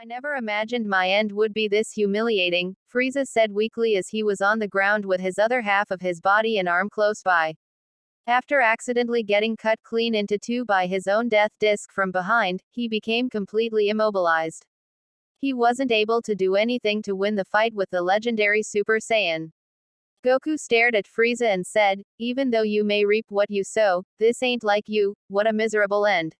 I never imagined my end would be this humiliating, Frieza said weakly as he was on the ground with his other half of his body and arm close by. After accidentally getting cut clean into two by his own death disc from behind, he became completely immobilized. He wasn't able to do anything to win the fight with the legendary Super Saiyan. Goku stared at Frieza and said, "Even though you may reap what you sow, this ain't like you, what a miserable end.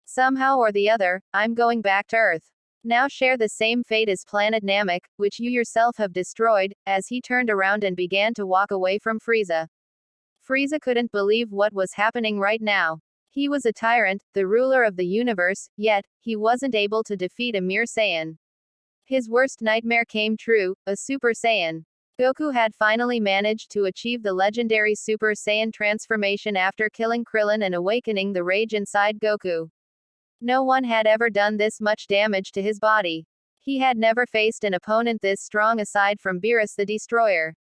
Somehow or the other, I'm going back to Earth. Now share the same fate as planet Namek, which you yourself have destroyed," as he turned around and began to walk away from Frieza. Frieza couldn't believe what was happening right now. He was a tyrant, the ruler of the universe, yet, he wasn't able to defeat a mere Saiyan. His worst nightmare came true, a Super Saiyan. Goku had finally managed to achieve the legendary Super Saiyan transformation after killing Krillin and awakening the rage inside Goku. No one had ever done this much damage to his body. He had never faced an opponent this strong aside from Beerus the Destroyer.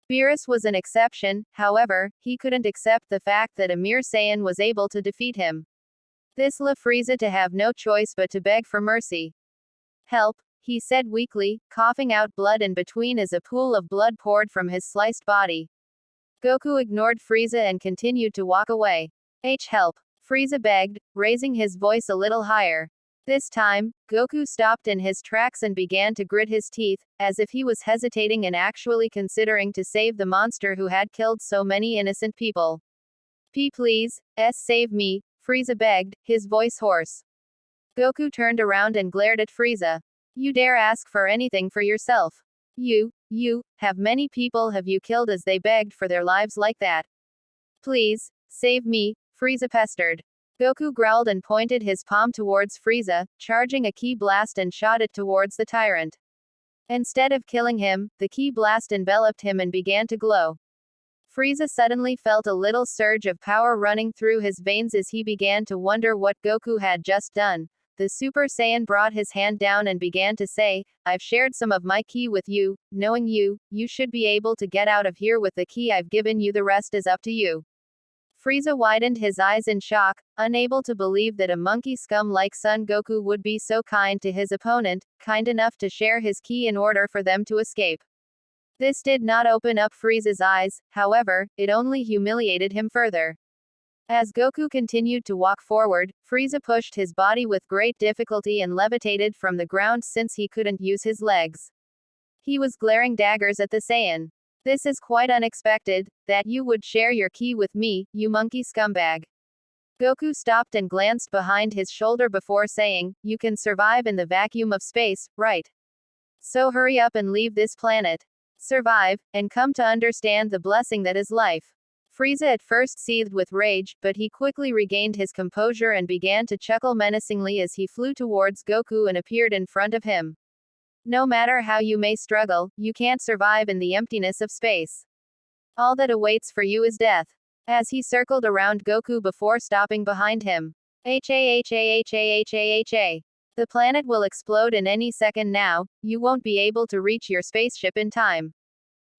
Beerus was an exception, however, he couldn't accept the fact that a mere Saiyan was able to defeat him. This left Frieza to have no choice but to beg for mercy. "Help," he said weakly, coughing out blood, and between as a pool of blood poured from his sliced body. Goku ignored Frieza and continued to walk away. Help," Frieza begged, raising his voice a little higher. This time, Goku stopped in his tracks and began to grit his teeth, as if he was hesitating and actually considering to save the monster who had killed so many innocent people. Please, save me," Frieza begged, his voice hoarse. Goku turned around and glared at Frieza. "You dare ask for anything for yourself? You have many people have you killed as they begged for their lives like that? Please, save me," Frieza pestered. Goku growled and pointed his palm towards Frieza, charging a ki blast and shot it towards the tyrant. Instead of killing him, the ki blast enveloped him and began to glow. Frieza suddenly felt a little surge of power running through his veins as he began to wonder what Goku had just done. The Super Saiyan brought his hand down and began to say, "I've shared some of my ki with you, knowing you should be able to get out of here with the ki I've given you, the rest is up to you." Frieza widened his eyes in shock, unable to believe that a monkey scum like Son Goku would be so kind to his opponent, kind enough to share his ki in order for them to escape. This did not open up Frieza's eyes, however, it only humiliated him further. As Goku continued to walk forward, Frieza pushed his body with great difficulty and levitated from the ground since he couldn't use his legs. He was glaring daggers at the Saiyan. "This is quite unexpected, that you would share your ki with me, you monkey scumbag." Goku stopped and glanced behind his shoulder before saying, "You can survive in the vacuum of space, right? So hurry up and leave this planet. Survive, and come to understand the blessing that is life." Frieza at first seethed with rage, but he quickly regained his composure and began to chuckle menacingly as he flew towards Goku and appeared in front of him. "No matter how you may struggle, you can't survive in the emptiness of space. All that awaits for you is death." As he circled around Goku before stopping behind him. "The planet will explode in any second now, you won't be able to reach your spaceship in time.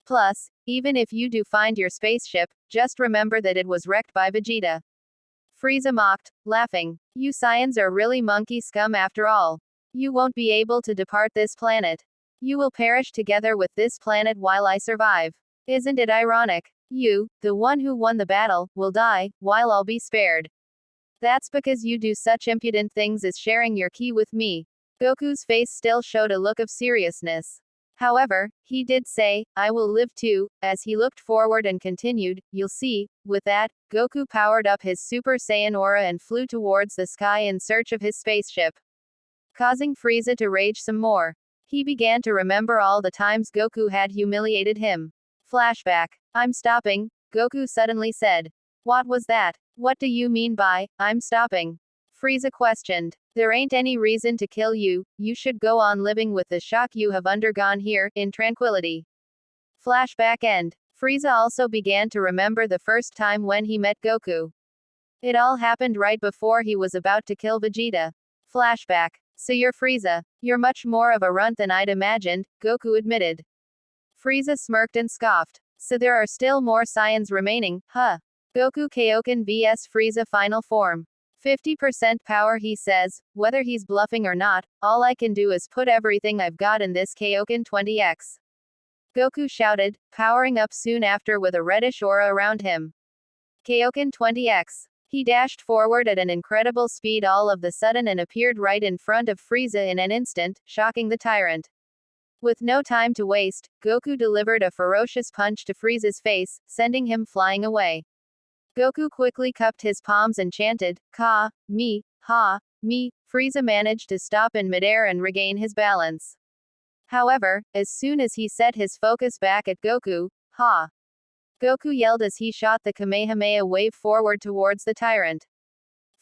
Plus, even if you do find your spaceship, just remember that it was wrecked by Vegeta." Frieza mocked, laughing. "You Saiyans are really monkey scum after all. You won't be able to depart this planet. You will perish together with this planet while I survive. Isn't it ironic? You, the one who won the battle, will die, while I'll be spared. That's because you do such impudent things as sharing your ki with me." Goku's face still showed a look of seriousness. However, he did say, "I will live too," as he looked forward and continued, "You'll see." With that, Goku powered up his Super Saiyan aura and flew towards the sky in search of his spaceship. Causing Frieza to rage some more. He began to remember all the times Goku had humiliated him. Flashback. "I'm stopping," Goku suddenly said. "What was that? What do you mean by, I'm stopping?" Frieza questioned. "There ain't any reason to kill you, you should go on living with the shock you have undergone here, in tranquility." Flashback end. Frieza also began to remember the first time when he met Goku. It all happened right before he was about to kill Vegeta. Flashback. "So you're Frieza. You're much more of a runt than I'd imagined," Goku admitted. Frieza smirked and scoffed. "So there are still more Saiyans remaining, huh?" Goku Kaioken vs Frieza Final Form. 50% power, he says. Whether he's bluffing or not, all I can do is put everything I've got in this Kaioken 20x. Goku shouted, powering up soon after with a reddish aura around him. Kaioken 20x. He dashed forward at an incredible speed all of the sudden and appeared right in front of Frieza in an instant, shocking the tyrant. With no time to waste, Goku delivered a ferocious punch to Frieza's face, sending him flying away. Goku quickly cupped his palms and chanted, Ka, me, ha, me. Frieza managed to stop in midair and regain his balance. However, as soon as he set his focus back at Goku, ha! Goku yelled as he shot the Kamehameha wave forward towards the tyrant.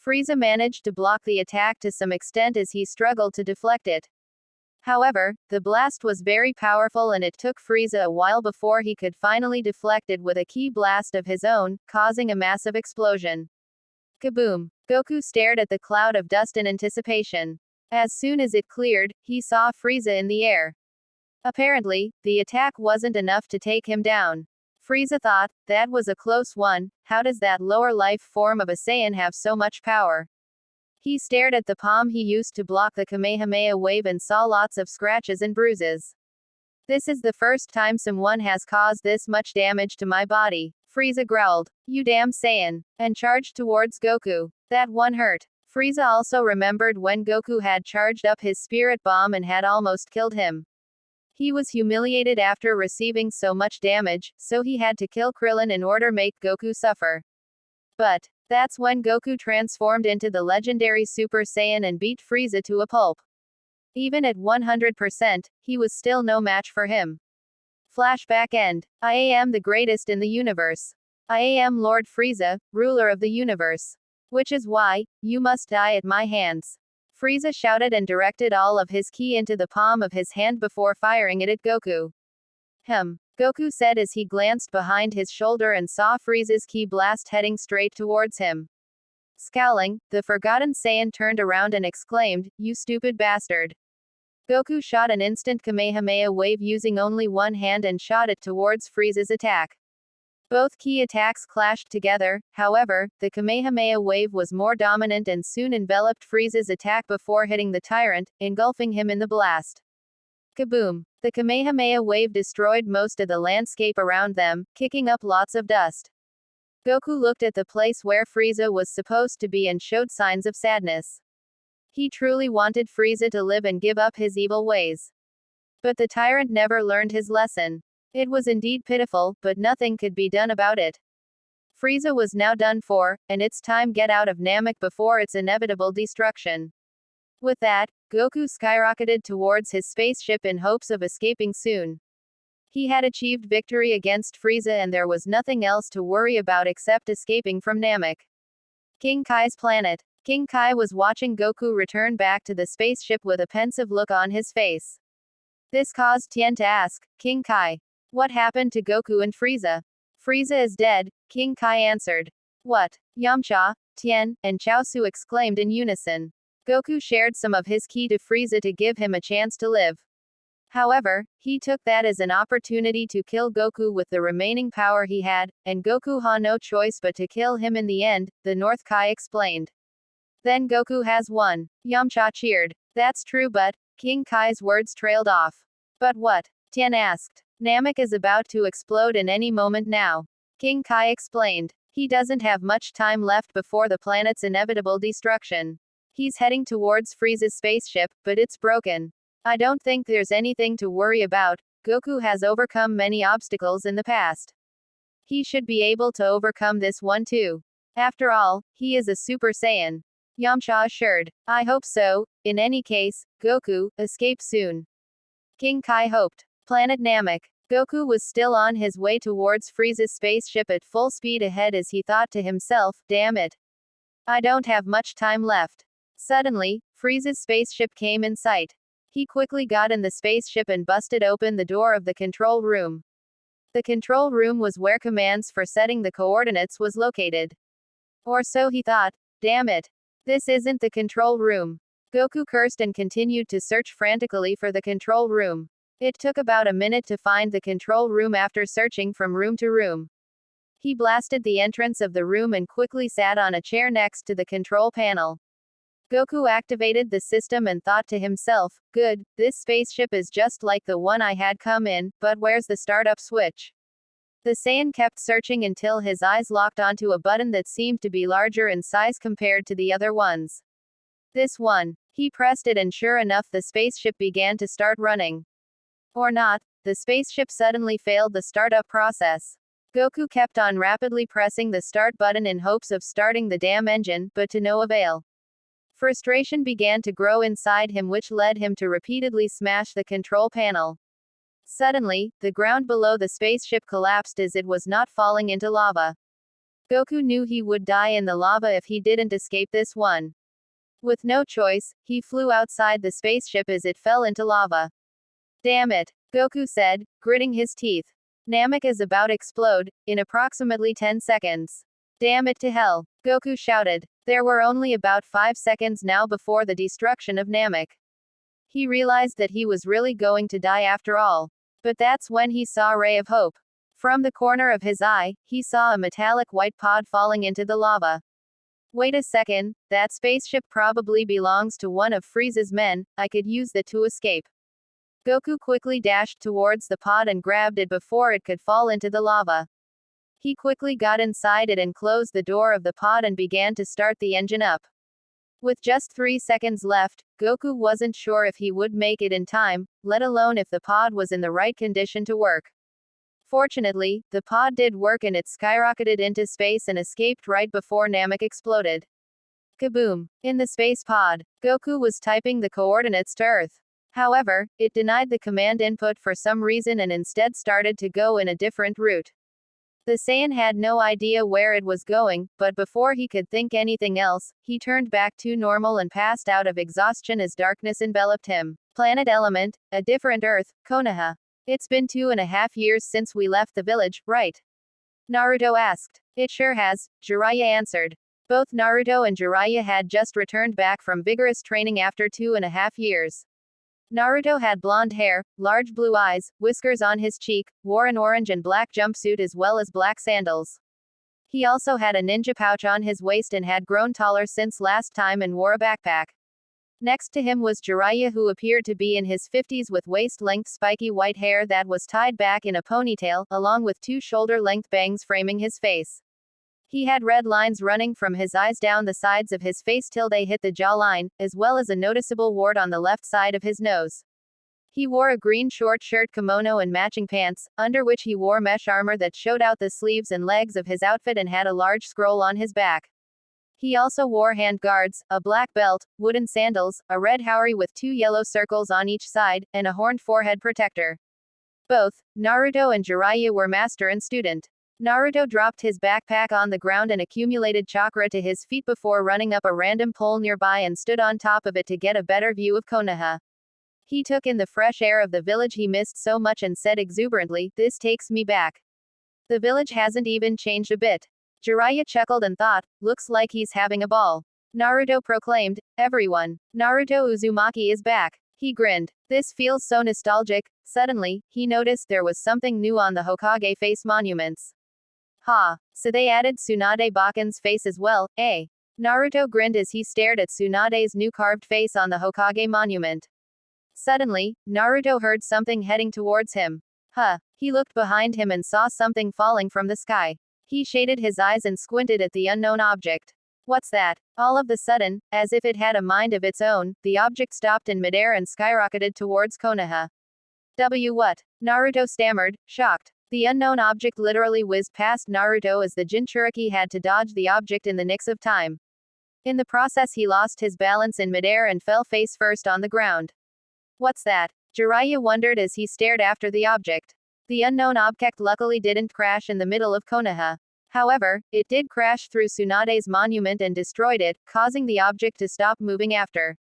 Frieza managed to block the attack to some extent as he struggled to deflect it. However, the blast was very powerful and it took Frieza a while before he could finally deflect it with a ki blast of his own, causing a massive explosion. Kaboom! Goku stared at the cloud of dust in anticipation. As soon as it cleared, he saw Frieza in the air. Apparently, the attack wasn't enough to take him down. Frieza thought, that was a close one. How does that lower life form of a Saiyan have so much power? He stared at the palm he used to block the Kamehameha wave and saw lots of scratches and bruises. This is the first time someone has caused this much damage to my body. Frieza growled, you damn Saiyan, and charged towards Goku. That one hurt. Frieza also remembered when Goku had charged up his spirit bomb and had almost killed him. He was humiliated after receiving so much damage, so he had to kill Krillin in order to make Goku suffer. But that's when Goku transformed into the legendary Super Saiyan and beat Frieza to a pulp. Even at 100%, he was still no match for him. Flashback end. I am the greatest in the universe. I am Lord Frieza, ruler of the universe. Which is why, you must die at my hands. Frieza shouted and directed all of his ki into the palm of his hand before firing it at Goku. Goku said as he glanced behind his shoulder and saw Frieza's ki blast heading straight towards him. Scowling, the Forgotten Saiyan turned around and exclaimed, you stupid bastard. Goku shot an instant Kamehameha wave using only one hand and shot it towards Frieza's attack. Both ki attacks clashed together, however, the Kamehameha wave was more dominant and soon enveloped Frieza's attack before hitting the tyrant, engulfing him in the blast. Kaboom! The Kamehameha wave destroyed most of the landscape around them, kicking up lots of dust. Goku looked at the place where Frieza was supposed to be and showed signs of sadness. He truly wanted Frieza to live and give up his evil ways. But the tyrant never learned his lesson. It was indeed pitiful, but nothing could be done about it. Frieza was now done for, and it's time get out of Namek before its inevitable destruction. With that, Goku skyrocketed towards his spaceship in hopes of escaping soon. He had achieved victory against Frieza and there was nothing else to worry about except escaping from Namek. King Kai's planet. King Kai was watching Goku return back to the spaceship with a pensive look on his face. This caused Tien to ask, King Kai, what happened to Goku and Frieza? Frieza is dead, King Kai answered. What? Yamcha, Tien, and Chaozu exclaimed in unison. Goku shared some of his ki to Frieza to give him a chance to live. However, he took that as an opportunity to kill Goku with the remaining power he had, and Goku had no choice but to kill him in the end, the North Kai explained. Then Goku has won. Yamcha cheered. That's true, but King Kai's words trailed off. But what? Tien asked. Namek is about to explode in any moment now. King Kai explained. He doesn't have much time left before the planet's inevitable destruction. He's heading towards Frieza's spaceship, but it's broken. I don't think there's anything to worry about. Goku has overcome many obstacles in the past. He should be able to overcome this one too. After all, he is a Super Saiyan. Yamcha assured. I hope so. In any case, Goku, escape soon. King Kai hoped. Planet Namek. Goku was still on his way towards Frieza's spaceship at full speed ahead as he thought to himself, damn it. I don't have much time left. Suddenly, Frieza's spaceship came in sight. He quickly got in the spaceship and busted open the door of the control room. The control room was where commands for setting the coordinates was located. Or so he thought. Damn it. This isn't the control room. Goku cursed and continued to search frantically for the control room. It took about a minute to find the control room after searching from room to room. He blasted the entrance of the room and quickly sat on a chair next to the control panel. Goku activated the system and thought to himself, good, this spaceship is just like the one I had come in, but where's the startup switch? The Saiyan kept searching until his eyes locked onto a button that seemed to be larger in size compared to the other ones. This one. He pressed it and sure enough the spaceship began to start running. Or not, the spaceship suddenly failed the startup process. Goku kept on rapidly pressing the start button in hopes of starting the damn engine, but to no avail. Frustration began to grow inside him, which led him to repeatedly smash the control panel. Suddenly, the ground below the spaceship collapsed as it was not falling into lava. Goku knew he would die in the lava if he didn't escape this one. With no choice, he flew outside the spaceship as it fell into lava. Damn it, Goku said, gritting his teeth. Namek is about to explode, in approximately 10 seconds. Damn it to hell, Goku shouted. There were only about 5 seconds now before the destruction of Namek. He realized that he was really going to die after all. But that's when he saw a ray of hope. From the corner of his eye, he saw a metallic white pod falling into the lava. Wait a second, that spaceship probably belongs to one of Frieza's men, I could use that to escape. Goku quickly dashed towards the pod and grabbed it before it could fall into the lava. He quickly got inside it and closed the door of the pod and began to start the engine up. With just 3 seconds left, Goku wasn't sure if he would make it in time, let alone if the pod was in the right condition to work. Fortunately, the pod did work and it skyrocketed into space and escaped right before Namek exploded. Kaboom! In the space pod, Goku was typing the coordinates to Earth. However, it denied the command input for some reason and instead started to go in a different route. The Saiyan had no idea where it was going, but before he could think anything else, he turned back to normal and passed out of exhaustion as darkness enveloped him. Planet Element, a different Earth, Konoha. It's been 2.5 years since we left the village, right? Naruto asked. It sure has, Jiraiya answered. Both Naruto and Jiraiya had just returned back from vigorous training after 2.5 years. Naruto had blonde hair, large blue eyes, whiskers on his cheek, wore an orange and black jumpsuit as well as black sandals. He also had a ninja pouch on his waist and had grown taller since last time and wore a backpack. Next to him was Jiraiya, who appeared to be in his 50s with waist-length spiky white hair that was tied back in a ponytail, along with 2 shoulder-length bangs framing his face. He had red lines running from his eyes down the sides of his face till they hit the jawline, as well as a noticeable wart on the left side of his nose. He wore a green short shirt kimono and matching pants, under which he wore mesh armor that showed out the sleeves and legs of his outfit and had a large scroll on his back. He also wore hand guards, a black belt, wooden sandals, a red haori with 2 yellow circles on each side, and a horned forehead protector. Both Naruto and Jiraiya were master and student. Naruto dropped his backpack on the ground and accumulated chakra to his feet before running up a random pole nearby and stood on top of it to get a better view of Konoha. He took in the fresh air of the village he missed so much and said exuberantly, "This takes me back. The village hasn't even changed a bit." Jiraiya chuckled and thought, "Looks like he's having a ball." Naruto proclaimed, "Everyone, Naruto Uzumaki is back." He grinned. "This feels so nostalgic." Suddenly, he noticed there was something new on the Hokage face monuments. Ha! So they added Tsunade Baken's face as well, eh? Naruto grinned as he stared at Tsunade's new carved face on the Hokage monument. Suddenly, Naruto heard something heading towards him. Huh! He looked behind him and saw something falling from the sky. He shaded his eyes and squinted at the unknown object. What's that? All of a sudden, as if it had a mind of its own, the object stopped in midair and skyrocketed towards Konoha. What? Naruto stammered, shocked. The unknown object literally whizzed past Naruto as the Jinchuriki had to dodge the object in the nick of time. In the process he lost his balance in midair and fell face first on the ground. What's that? Jiraiya wondered as he stared after the object. The unknown object luckily didn't crash in the middle of Konoha. However, it did crash through Tsunade's monument and destroyed it, causing the object to stop moving after.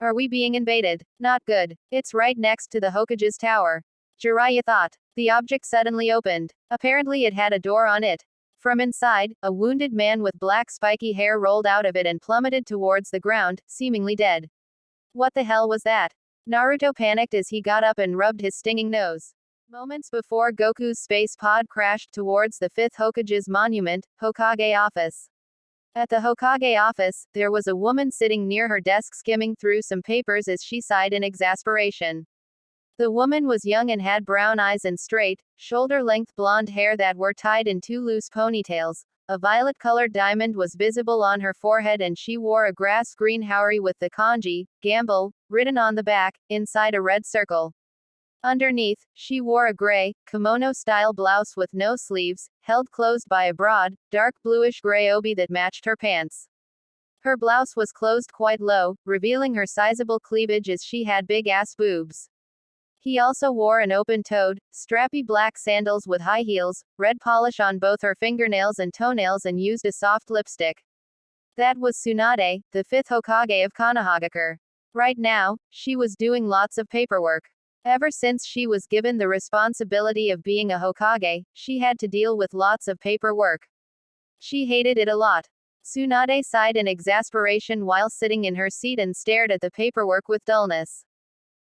Are we being invaded? Not good. It's right next to the Hokage's tower. Jiraiya thought. The object suddenly opened. Apparently it had a door on it. From inside, a wounded man with black spiky hair rolled out of it and plummeted towards the ground, seemingly dead. What the hell was that? Naruto panicked as he got up and rubbed his stinging nose. Moments before Goku's space pod crashed towards the 5th Hokage's monument, Hokage office. At the Hokage office, there was a woman sitting near her desk skimming through some papers as she sighed in exasperation. The woman was young and had brown eyes and straight, shoulder-length blonde hair that were tied in two loose ponytails. A violet-colored diamond was visible on her forehead and she wore a grass-green haori with the kanji, gamble, written on the back, inside a red circle. Underneath, she wore a gray, kimono-style blouse with no sleeves, held closed by a broad, dark bluish-gray obi that matched her pants. Her blouse was closed quite low, revealing her sizable cleavage as she had big-ass boobs. He also wore an open-toed, strappy black sandals with high heels, red polish on both her fingernails and toenails and used a soft lipstick. That was Tsunade, the 5th Hokage of Konohagakure. Right now, she was doing lots of paperwork. Ever since she was given the responsibility of being a Hokage, she had to deal with lots of paperwork. She hated it a lot. Tsunade sighed in exasperation while sitting in her seat and stared at the paperwork with dullness.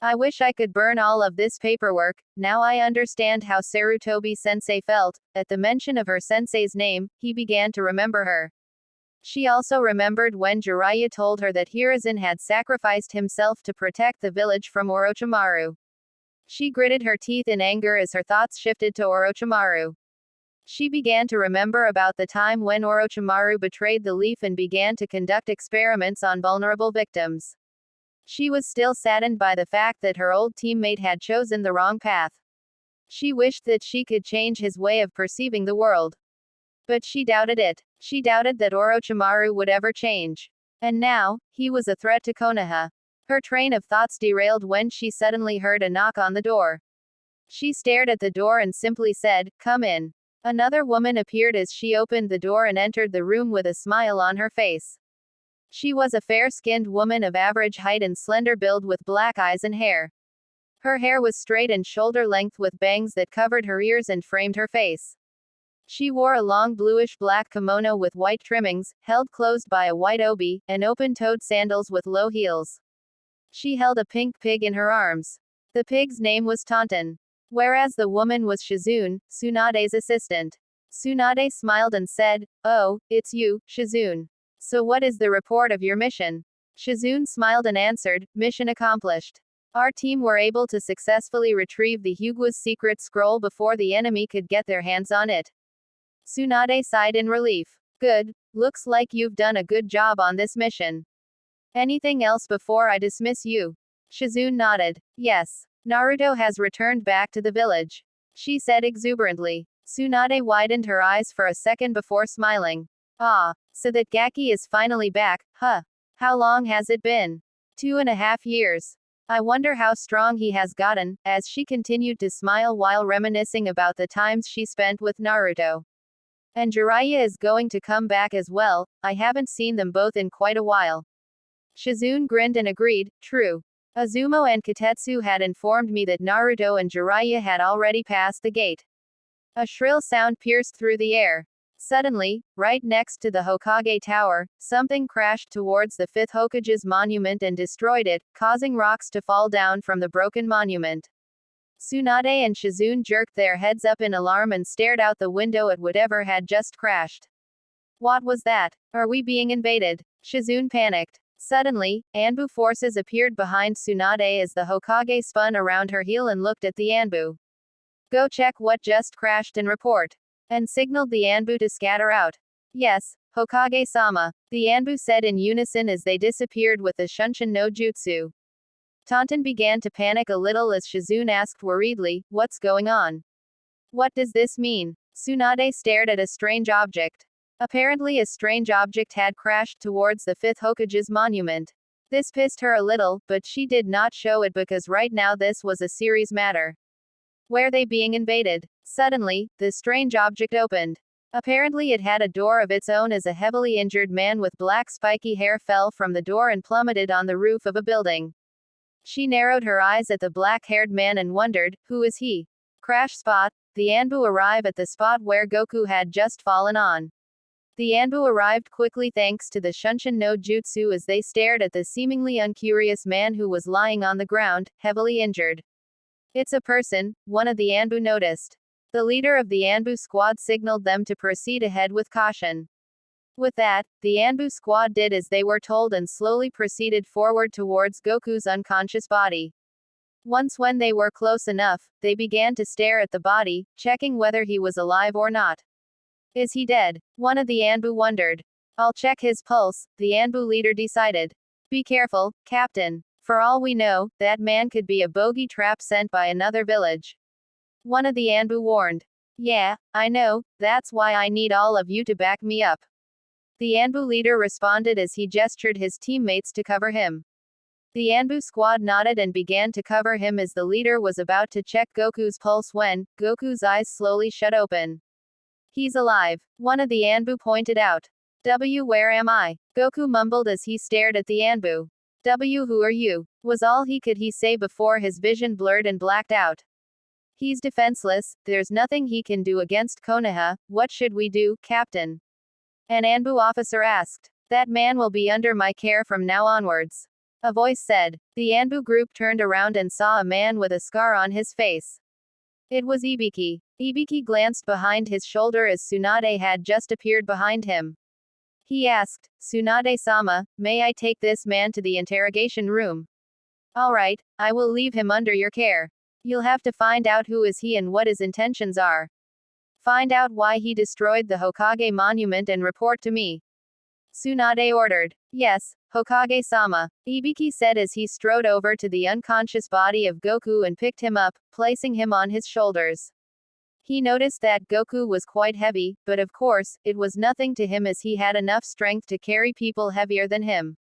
I wish I could burn all of this paperwork. Now I understand how Sarutobi-sensei felt. At the mention of her sensei's name, he began to remember her. She also remembered when Jiraiya told her that Hiruzen had sacrificed himself to protect the village from Orochimaru. She gritted her teeth in anger as her thoughts shifted to Orochimaru. She began to remember about the time when Orochimaru betrayed the leaf and began to conduct experiments on vulnerable victims. She was still saddened by the fact that her old teammate had chosen the wrong path. She wished that she could change his way of perceiving the world. But she doubted it. She doubted that Orochimaru would ever change. And now, he was a threat to Konoha. Her train of thoughts derailed when she suddenly heard a knock on the door. She stared at the door and simply said, "Come in." Another woman appeared as she opened the door and entered the room with a smile on her face. She was a fair-skinned woman of average height and slender build with black eyes and hair. Her hair was straight and shoulder-length with bangs that covered her ears and framed her face. She wore a long bluish-black kimono with white trimmings, held closed by a white obi, and open-toed sandals with low heels. She held a pink pig in her arms. The pig's name was Tauntaun. Whereas the woman was Shizune, Tsunade's assistant. Tsunade smiled and said, "Oh, it's you, Shizune. So what is the report of your mission?" Shizune smiled and answered, "Mission accomplished. Our team were able to successfully retrieve the Hyugua's secret scroll before the enemy could get their hands on it." Tsunade sighed in relief. "Good. Looks like you've done a good job on this mission. Anything else before I dismiss you?" Shizune nodded. "Yes. Naruto has returned back to the village," she said exuberantly. Tsunade widened her eyes for a second before smiling. "Ah, so that Gaki is finally back, huh? How long has it been?" 2.5 years. I wonder how strong he has gotten," as she continued to smile while reminiscing about the times she spent with Naruto. "And Jiraiya is going to come back as well. I haven't seen them both in quite a while." Shizune grinned and agreed, "True. Azumo and Katetsu had informed me that Naruto and Jiraiya had already passed the gate." A shrill sound pierced through the air. Suddenly, right next to the Hokage Tower, something crashed towards the 5th Hokage's monument and destroyed it, causing rocks to fall down from the broken monument. Tsunade and Shizune jerked their heads up in alarm and stared out the window at whatever had just crashed. "What was that? Are we being invaded?" Shizune panicked. Suddenly, Anbu forces appeared behind Tsunade as the Hokage spun around her heel and looked at the Anbu. "Go check what just crashed and report," and signaled the Anbu to scatter out. "Yes, Hokage-sama," the Anbu said in unison as they disappeared with the Shunshin no Jutsu. Tauntaun began to panic a little as Shizune asked worriedly, "What's going on? What does this mean?" Tsunade stared at a strange object. Apparently a strange object had crashed towards the 5th Hokage's monument. This pissed her a little, but she did not show it because right now this was a serious matter. Were they being invaded? Suddenly, the strange object opened. Apparently it had a door of its own as a heavily injured man with black spiky hair fell from the door and plummeted on the roof of a building. She narrowed her eyes at the black-haired man and wondered, who is he? Crash spot. The Anbu arrive at the spot where Goku had just fallen on. The Anbu arrived quickly thanks to the Shunshin no Jutsu as they stared at the seemingly uncurious man who was lying on the ground, heavily injured. It's a person, one of the Anbu noticed. The leader of the Anbu squad signaled them to proceed ahead with caution. With that, the Anbu squad did as they were told and slowly proceeded forward towards Goku's unconscious body. Once when they were close enough, they began to stare at the body, checking whether he was alive or not. Is he dead? One of the Anbu wondered. I'll check his pulse, the Anbu leader decided. Be careful, Captain. For all we know, that man could be a bogey trap sent by another village. One of the Anbu warned. Yeah, I know, that's why I need all of you to back me up. The Anbu leader responded as he gestured his teammates to cover him. The Anbu squad nodded and began to cover him as the leader was about to check Goku's pulse when Goku's eyes slowly shut open. He's alive, one of the Anbu pointed out. Where am I? Goku mumbled as he stared at the Anbu. Who are you? Was all he could say before his vision blurred and blacked out. He's defenseless, there's nothing he can do against Konoha, what should we do, Captain? An Anbu officer asked. That man will be under my care from now onwards. A voice said. The Anbu group turned around and saw a man with a scar on his face. It was Ibiki. Ibiki glanced behind his shoulder as Tsunade had just appeared behind him. He asked, Tsunade-sama, may I take this man to the interrogation room? All right, I will leave him under your care. You'll have to find out who is he and what his intentions are. Find out why he destroyed the Hokage monument and report to me. Tsunade ordered. Yes, Hokage-sama, Ibiki said as he strode over to the unconscious body of Goku and picked him up, placing him on his shoulders. He noticed that Goku was quite heavy, but of course, it was nothing to him as he had enough strength to carry people heavier than him.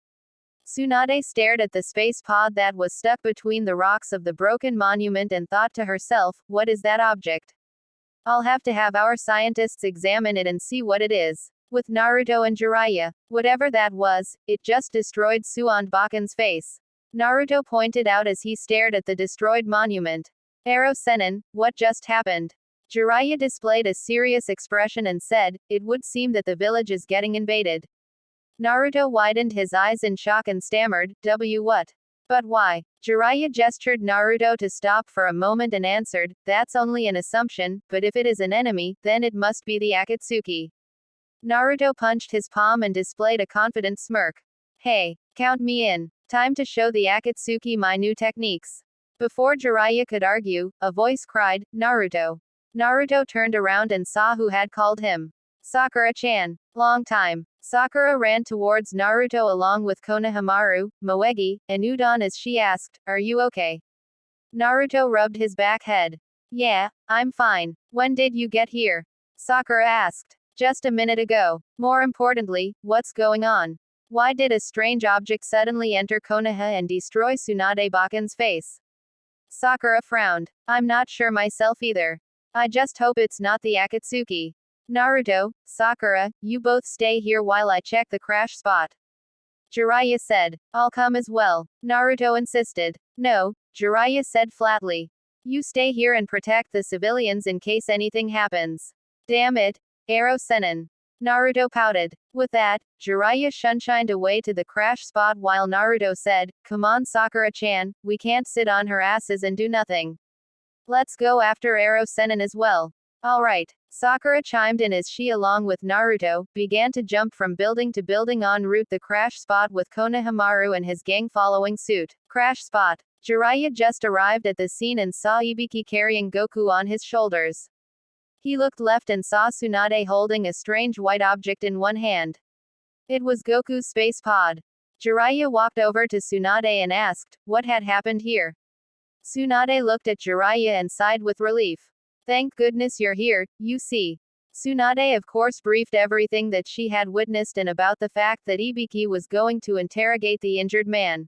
Tsunade stared at the space pod that was stuck between the rocks of the broken monument and thought to herself, what is that object? I'll have to have our scientists examine it and see what it is. With Naruto and Jiraiya, whatever that was, it just destroyed Suand Baken's face. Naruto pointed out as he stared at the destroyed monument. Ero Sennin, what just happened? Jiraiya displayed a serious expression and said, it would seem that the village is getting invaded. Naruto widened his eyes in shock and stammered, what? But why? Jiraiya gestured Naruto to stop for a moment and answered, that's only an assumption, but if it is an enemy, then it must be the Akatsuki. Naruto punched his palm and displayed a confident smirk. Hey, count me in. Time to show the Akatsuki my new techniques. Before Jiraiya could argue, a voice cried, Naruto. Naruto turned around and saw who had called him. Sakura-chan. Long time. Sakura ran towards Naruto along with Konohamaru, Moegi, and Udon as she asked, are you okay? Naruto rubbed his back head. Yeah, I'm fine. When did you get here? Sakura asked. Just a minute ago. More importantly, what's going on? Why did a strange object suddenly enter Konoha and destroy Tsunade Baken's face? Sakura frowned. I'm not sure myself either. I just hope it's not the Akatsuki. Naruto, Sakura, you both stay here while I check the crash spot. Jiraiya said. I'll come as well. Naruto insisted. No, Jiraiya said flatly. You stay here and protect the civilians in case anything happens. Damn it. Ero Sennin. Naruto pouted. With that, Jiraiya shunshined away to the crash spot while Naruto said, come on Sakura-chan, we can't sit on her asses and do nothing. Let's go after Ero Sennin as well. Alright. Sakura chimed in as she along with Naruto, began to jump from building to building en route the crash spot with Konohamaru and his gang following suit. Crash spot. Jiraiya just arrived at the scene and saw Ibiki carrying Goku on his shoulders. He looked left and saw Tsunade holding a strange white object in one hand. It was Goku's space pod. Jiraiya walked over to Tsunade and asked, what had happened here? Tsunade looked at Jiraiya and sighed with relief. Thank goodness you're here, you see. Tsunade of course briefed everything that she had witnessed and about the fact that Ibiki was going to interrogate the injured man.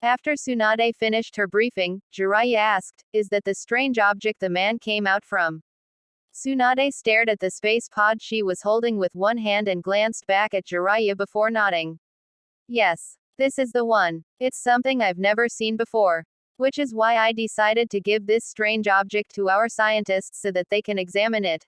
After Tsunade finished her briefing, Jiraiya asked, is that the strange object the man came out from? Tsunade stared at the space pod she was holding with one hand and glanced back at Jiraiya before nodding. Yes. This is the one. It's something I've never seen before. Which is why I decided to give this strange object to our scientists so that they can examine it.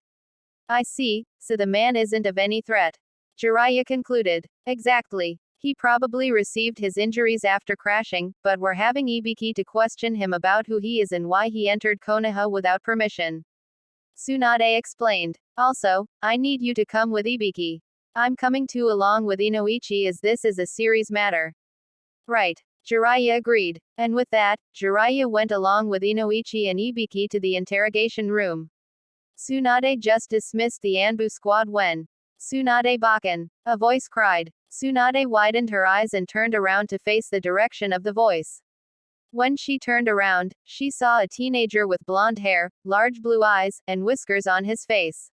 I see, so the man isn't of any threat. Jiraiya concluded. Exactly. He probably received his injuries after crashing, but we're having Ibiki to question him about who he is and why he entered Konoha without permission. Tsunade explained. Also, I need you to come with Ibiki. I'm coming too along with Inoichi as this is a serious matter. Right. Jiraiya agreed. And with that, Jiraiya went along with Inoichi and Ibiki to the interrogation room. Tsunade just dismissed the Anbu squad when Tsunade Bakken, a voice cried. Tsunade widened her eyes and turned around to face the direction of the voice. When she turned around, she saw a teenager with blonde hair, large blue eyes, and whiskers on his face.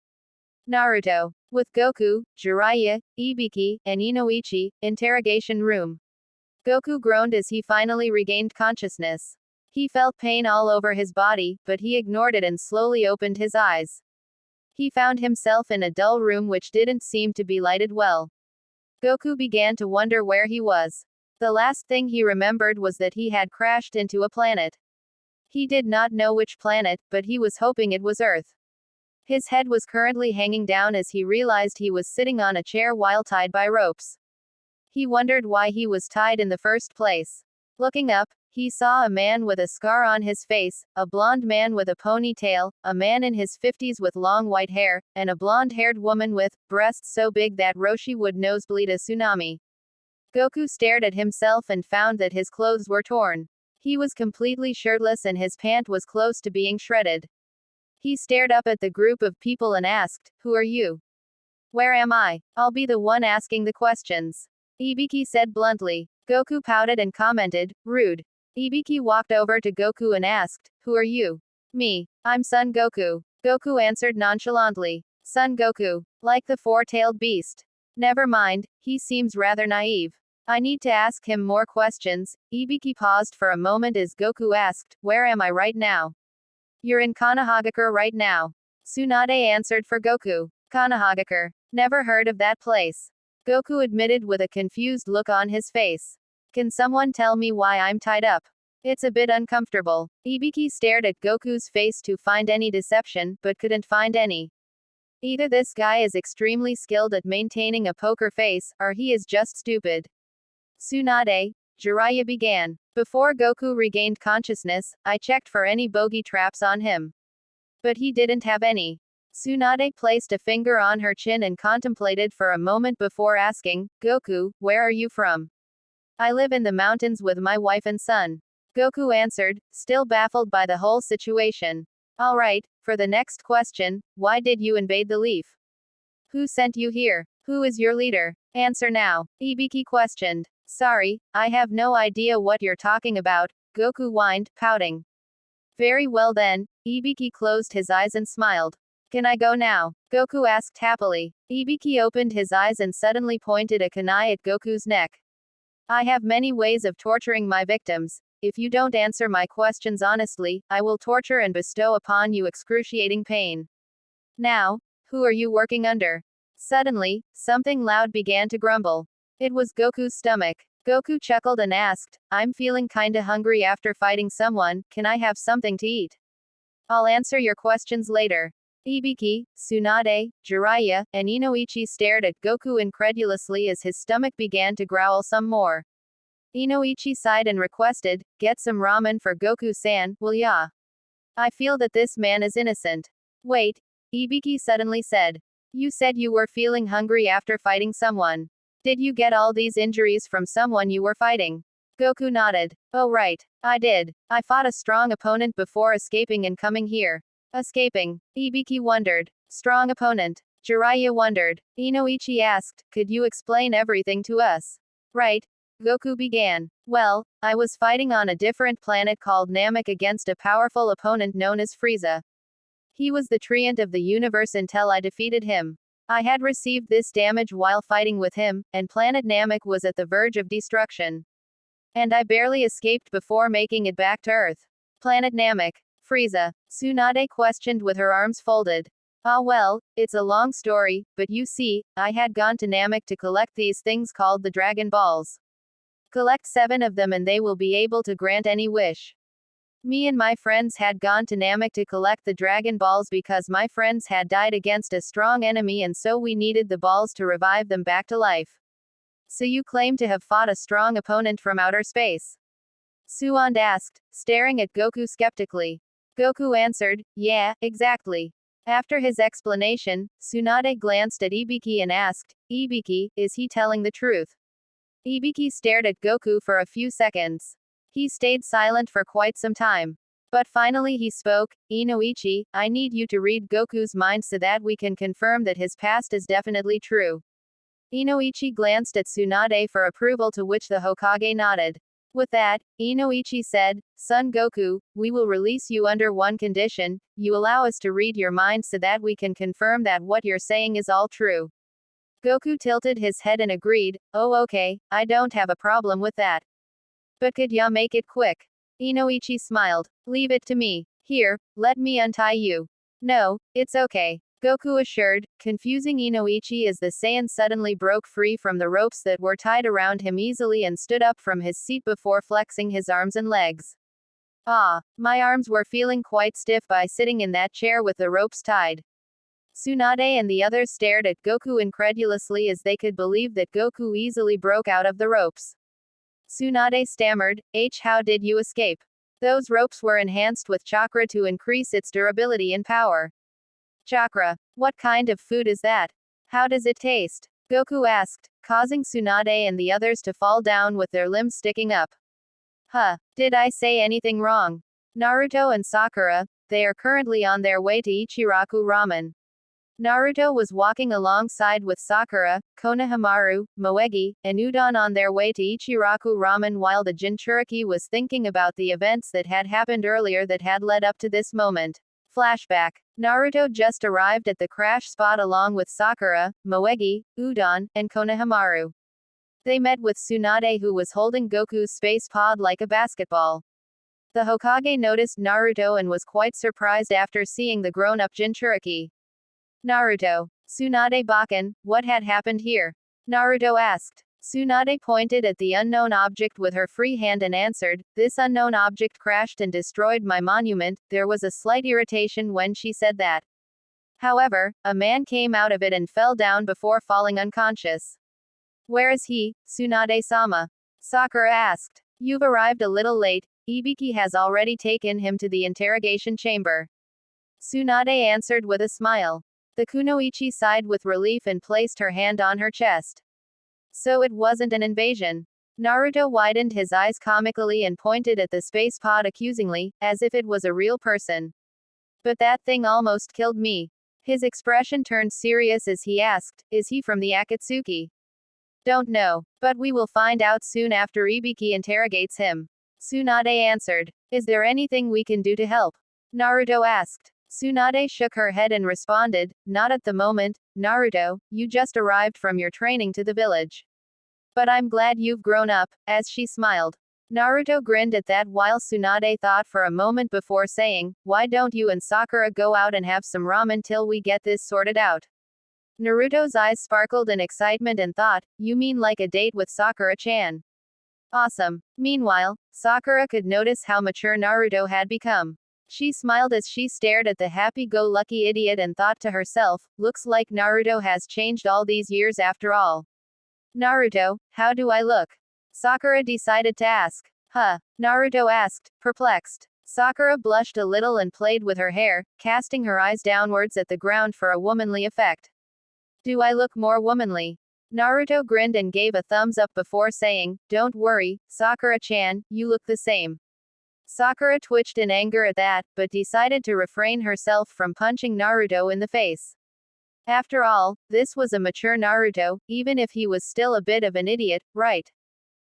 Naruto. With Goku, Jiraiya, Ibiki, and Inoichi, interrogation room. Goku groaned as he finally regained consciousness. He felt pain all over his body, but he ignored it and slowly opened his eyes. He found himself in a dull room which didn't seem to be lighted well. Goku began to wonder where he was. The last thing he remembered was that he had crashed into a planet. He did not know which planet, but he was hoping it was Earth. His head was currently hanging down as he realized he was sitting on a chair while tied by ropes. He wondered why he was tied in the first place. Looking up, he saw a man with a scar on his face, a blonde man with a ponytail, a man in his 50s with long white hair, and a blonde-haired woman with breasts so big that Roshi would nosebleed a tsunami. Goku stared at himself and found that his clothes were torn. He was completely shirtless and his pant was close to being shredded. He stared up at the group of people and asked, "Who are you? Where am I? I'll be the one asking the questions." Ibiki said bluntly. Goku pouted and commented, "Rude." Ibiki walked over to Goku and asked, "Who are you?" "Me. I'm Son Goku." Goku answered nonchalantly. "Son Goku. Like the four-tailed beast. Never mind, he seems rather naive. I need to ask him more questions." Ibiki paused for a moment as Goku asked, "Where am I right now?" "You're in Konohagakure right now." Tsunade answered for Goku. "Konohagakure. Never heard of that place." Goku admitted with a confused look on his face. "Can someone tell me why I'm tied up? It's a bit uncomfortable." Ibiki stared at Goku's face to find any deception, but couldn't find any. Either this guy is extremely skilled at maintaining a poker face, or he is just stupid. Tsunade, Jiraiya began. Before Goku regained consciousness, I checked for any bogey traps on him. But he didn't have any. Tsunade placed a finger on her chin and contemplated for a moment before asking, "Goku, where are you from?" "I live in the mountains with my wife and son." Goku answered, still baffled by the whole situation. "Alright, for the next question, why did you invade the leaf? Who sent you here? Who is your leader? Answer now." Ibiki questioned. "Sorry, I have no idea what you're talking about," Goku whined, pouting. "Very well then." Ibiki closed his eyes and smiled. "Can I go now?" Goku asked happily. Ibiki opened his eyes and suddenly pointed a kunai at Goku's neck. "I have many ways of torturing my victims. If you don't answer my questions honestly, I will torture and bestow upon you excruciating pain. Now, who are you working under?" Suddenly, something loud began to grumble. It was Goku's stomach. Goku chuckled and asked, "I'm feeling kinda hungry after fighting someone, can I have something to eat?" "I'll answer your questions later." Ibiki, Tsunade, Jiraiya, and Inoichi stared at Goku incredulously as his stomach began to growl some more. Inoichi sighed and requested, "Get some ramen for Goku-san, will ya? I feel that this man is innocent." "Wait," Ibiki suddenly said. "You said you were feeling hungry after fighting someone. Did you get all these injuries from someone you were fighting?" Goku nodded. "Oh right, I did. I fought a strong opponent before escaping and coming here." "Escaping?" Ibiki wondered. "Strong opponent?" Jiraiya wondered. Inoichi asked, "Could you explain everything to us?" "Right." Goku began. "Well, I was fighting on a different planet called Namek against a powerful opponent known as Frieza. He was the treant of the universe until I defeated him. I had received this damage while fighting with him, and planet Namek was at the verge of destruction. And I barely escaped before making it back to Earth." "Planet Namek? Frieza?" Tsunade questioned with her arms folded. "Ah well, it's a long story, but you see, I had gone to Namek to collect these things called the Dragon Balls. Collect 7 of them and they will be able to grant any wish. Me and my friends had gone to Namek to collect the Dragon Balls because my friends had died against a strong enemy and so we needed the balls to revive them back to life. So you claim to have fought a strong opponent from outer space? Suand asked, staring at Goku skeptically. Goku answered, yeah, exactly. After his explanation, Tsunade glanced at Ibiki and asked, Ibiki, is he telling the truth? Ibiki stared at Goku for a few seconds. He stayed silent for quite some time. But finally he spoke, Inoichi, I need you to read Goku's mind so that we can confirm that his past is definitely true. Inoichi glanced at Tsunade for approval, to which the Hokage nodded. With that, Inoichi said, Son Goku, we will release you under one condition, you allow us to read your mind so that we can confirm that what you're saying is all true. Goku tilted his head and agreed, oh okay, I don't have a problem with that. But could ya make it quick? Inoichi smiled. Leave it to me. Here, let me untie you. No, it's okay. Goku assured, confusing Inoichi as the Saiyan suddenly broke free from the ropes that were tied around him easily and stood up from his seat before flexing his arms and legs. Ah, my arms were feeling quite stiff by sitting in that chair with the ropes tied. Tsunade and the others stared at Goku incredulously as they could believe that Goku easily broke out of the ropes. Tsunade stammered, how did you escape? Those ropes were enhanced with chakra to increase its durability and power. Chakra. What kind of food is that? How does it taste? Goku asked, causing Tsunade and the others to fall down with their limbs sticking up. Huh, did I say anything wrong? Naruto and Sakura, they are currently on their way to Ichiraku Ramen. Naruto was walking alongside with Sakura, Konohamaru, Moegi, and Udon on their way to Ichiraku Ramen while the Jinchuriki was thinking about the events that had happened earlier that had led up to this moment. Flashback. Naruto just arrived at the crash spot along with Sakura, Moegi, Udon, and Konohamaru. They met with Tsunade, who was holding Goku's space pod like a basketball. The Hokage noticed Naruto and was quite surprised after seeing the grown-up Jinchuriki. Naruto. Tsunade Bakken, what had happened here? Naruto asked. Tsunade pointed at the unknown object with her free hand and answered, this unknown object crashed and destroyed my monument. There was a slight irritation when she said that. However, a man came out of it and fell down before falling unconscious. Where is he, Tsunade-sama? Sakura asked. You've arrived a little late, Ibiki has already taken him to the interrogation chamber. Tsunade answered with a smile. The kunoichi sighed with relief and placed her hand on her chest. So it wasn't an invasion. Naruto widened his eyes comically and pointed at the space pod accusingly, as if it was a real person. But that thing almost killed me. His expression turned serious as he asked, is he from the Akatsuki? Don't know, but we will find out soon after Ibiki interrogates him. Tsunade answered. Is there anything we can do to help? Naruto asked. Tsunade shook her head and responded, not at the moment, Naruto, you just arrived from your training to the village. But I'm glad you've grown up, as she smiled. Naruto grinned at that while Tsunade thought for a moment before saying, why don't you and Sakura go out and have some ramen till we get this sorted out? Naruto's eyes sparkled in excitement and thought, you mean like a date with Sakura-chan? Awesome. Meanwhile, Sakura could notice how mature Naruto had become. She smiled as she stared at the happy-go-lucky idiot and thought to herself, looks like Naruto has changed all these years after all. Naruto, how do I look? Sakura decided to ask. Huh? Naruto asked, perplexed. Sakura blushed a little and played with her hair, casting her eyes downwards at the ground for a womanly effect. Do I look more womanly? Naruto grinned and gave a thumbs up before saying, don't worry, Sakura-chan, you look the same. Sakura twitched in anger at that, but decided to refrain herself from punching Naruto in the face. After all, this was a mature Naruto, even if he was still a bit of an idiot, right?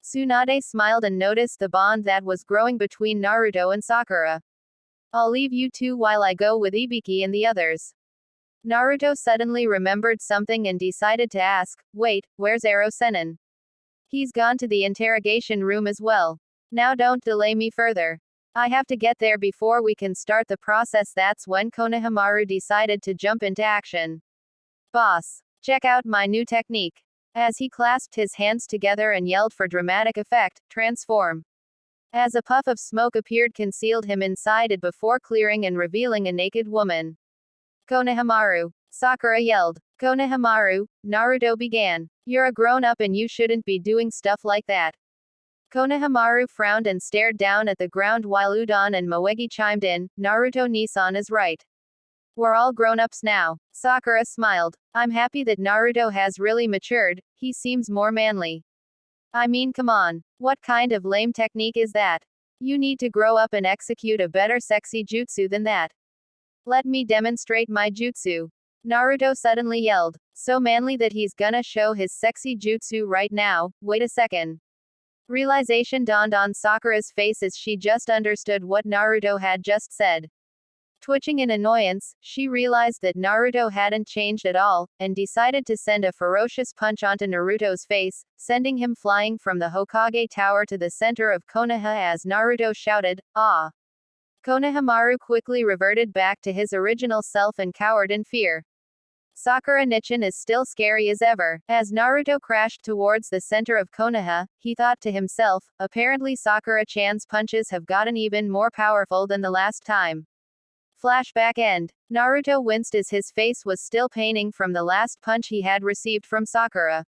Tsunade smiled and noticed the bond that was growing between Naruto and Sakura. I'll leave you two while I go with Ibiki and the others. Naruto suddenly remembered something and decided to ask, wait, where's Ero Sennin? He's gone to the interrogation room as well. Now don't delay me further. I have to get there before we can start the process. That's when Konohamaru decided to jump into action. Boss, check out my new technique. As he clasped his hands together and yelled for dramatic effect, transform. As a puff of smoke appeared, concealed him inside it before clearing and revealing a naked woman. Konohamaru. Sakura yelled. Konohamaru, Naruto began. You're a grown-up and you shouldn't be doing stuff like that. Konohamaru frowned and stared down at the ground while Udon and Moegi chimed in, Naruto-Nisan is right. We're all grown-ups now. Sakura smiled. I'm happy that Naruto has really matured, he seems more manly. I mean, come on. What kind of lame technique is that? You need to grow up and execute a better sexy jutsu than that. Let me demonstrate my jutsu. Naruto suddenly yelled. So manly that he's gonna show his sexy jutsu right now. Wait a second. Realization dawned on Sakura's face as she just understood what Naruto had just said. Twitching in annoyance, she realized that Naruto hadn't changed at all, and decided to send a ferocious punch onto Naruto's face, sending him flying from the Hokage Tower to the center of Konoha as Naruto shouted, "Ah!" Konohamaru quickly reverted back to his original self and cowered in fear. Sakura Nichin is still scary as ever. As Naruto crashed towards the center of Konoha, he thought to himself, apparently Sakura-chan's punches have gotten even more powerful than the last time. Flashback end. Naruto winced as his face was still paining from the last punch he had received from Sakura.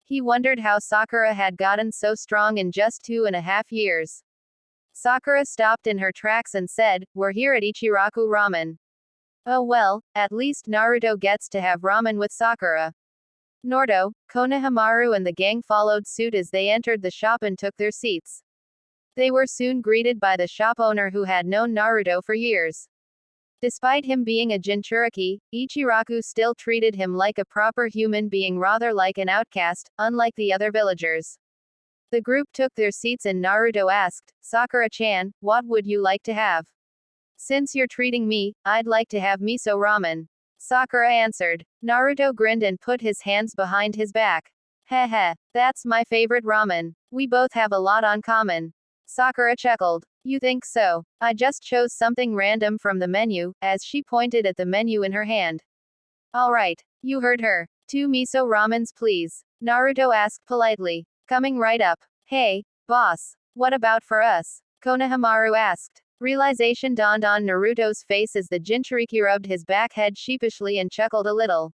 He wondered how Sakura had gotten so strong in just 2.5 years. Sakura stopped in her tracks and said, "We're here at Ichiraku Ramen." Oh well, at least Naruto gets to have ramen with Sakura. Naruto, Konohamaru and the gang followed suit as they entered the shop and took their seats. They were soon greeted by the shop owner who had known Naruto for years. Despite him being a Jinchuriki, Ichiraku still treated him like a proper human being rather like an outcast, unlike the other villagers. The group took their seats and Naruto asked, Sakura-chan, what would you like to have? Since you're treating me, I'd like to have miso ramen. Sakura answered. Naruto grinned and put his hands behind his back. Heh, that's my favorite ramen. We both have a lot on common. Sakura chuckled. You think so? I just chose something random from the menu, as she pointed at the menu in her hand. Alright, you heard her. 2 miso ramens please. Naruto asked politely. Coming right up. Hey, boss. What about for us? Konohamaru asked. Realization dawned on Naruto's face as the Jinchuriki rubbed his back head sheepishly and chuckled a little.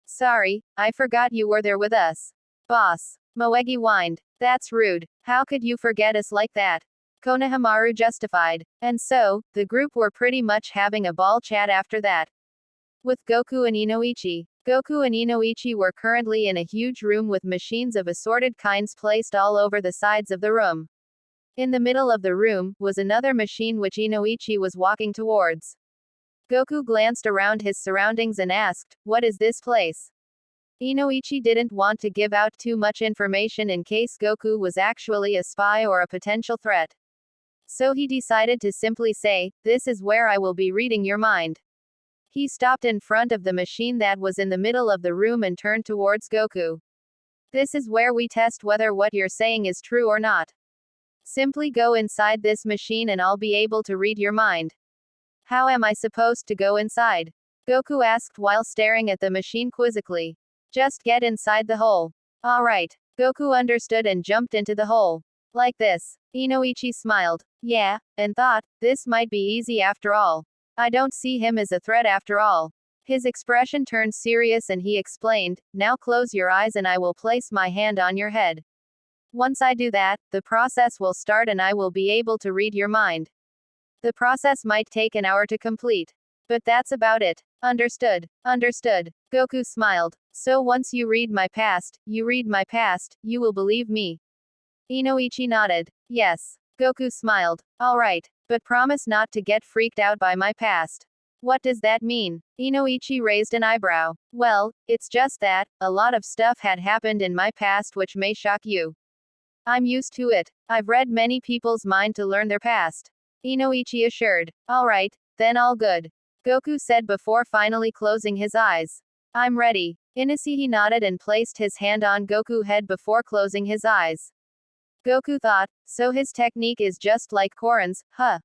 Sorry, I forgot you were there with us. Boss. Moegi whined. That's rude. How could you forget us like that? Konohamaru justified. And so, the group were pretty much having a ball chat after that. With Goku and Inoichi. Goku and Inoichi were currently in a huge room with machines of assorted kinds placed all over the sides of the room. In the middle of the room, was another machine which Inoichi was walking towards. Goku glanced around his surroundings and asked, what is this place? Inoichi didn't want to give out too much information in case Goku was actually a spy or a potential threat. So he decided to simply say, this is where I will be reading your mind. He stopped in front of the machine that was in the middle of the room and turned towards Goku. This is where we test whether what you're saying is true or not. Simply go inside this machine and I'll be able to read your mind. How am I supposed to go inside? Goku asked while staring at the machine quizzically. Just get inside the hole. Alright. Goku understood and jumped into the hole. Like this. Inoichi smiled. Yeah, and thought, this might be easy after all. I don't see him as a threat after all. His expression turned serious and he explained, now close your eyes and I will place my hand on your head. Once I do that, the process will start and I will be able to read your mind. The process might take an hour to complete. But that's about it. Understood. Understood. Goku smiled. So once you read my past, you will believe me. Inoichi nodded. Yes. Goku smiled. Alright. But promise not to get freaked out by my past. What does that mean? Inoichi raised an eyebrow. Well, it's just that, a lot of stuff had happened in my past which may shock you. I'm used to it. I've read many people's mind to learn their past. Inoichi assured. Alright, then all good. Goku said before finally closing his eyes. I'm ready. Inosuke nodded and placed his hand on Goku's head before closing his eyes. Goku thought, so his technique is just like Korin's, huh?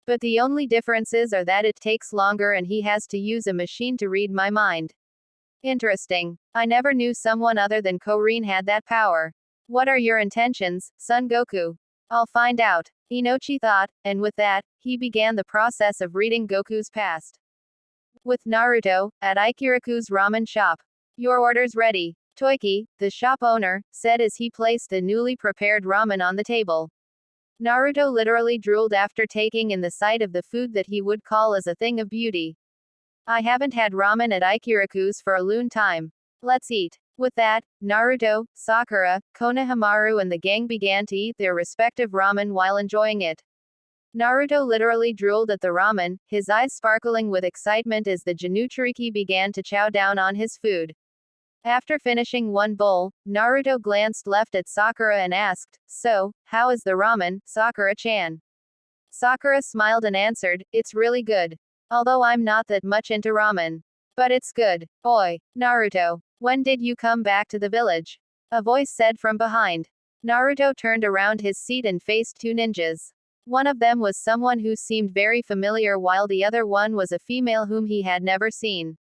But the only differences are that it takes longer and he has to use a machine to read my mind. Interesting. I never knew someone other than Korin had that power. What are your intentions, Son Goku? I'll find out. Inoichi thought, and with that, he began the process of reading Goku's past. With Naruto, at Ikiraku's ramen shop. Your order's ready. Toiki, the shop owner, said as he placed the newly prepared ramen on the table. Naruto literally drooled after taking in the sight of the food that he would call as a thing of beauty. I haven't had ramen at Ikiraku's for a loon time. Let's eat. With that, Naruto, Sakura, Konohamaru and the gang began to eat their respective ramen while enjoying it. Naruto literally drooled at the ramen, his eyes sparkling with excitement as the Jinchuriki began to chow down on his food. After finishing one bowl, Naruto glanced left at Sakura and asked, "So, how is the ramen, Sakura-chan?" Sakura smiled and answered, "It's really good. Although I'm not that much into ramen. But it's good." "Oi, Naruto, when did you come back to the village?" a voice said from behind. Naruto turned around his seat and faced two ninjas. One of them was someone who seemed very familiar while the other one was a female whom he had never seen.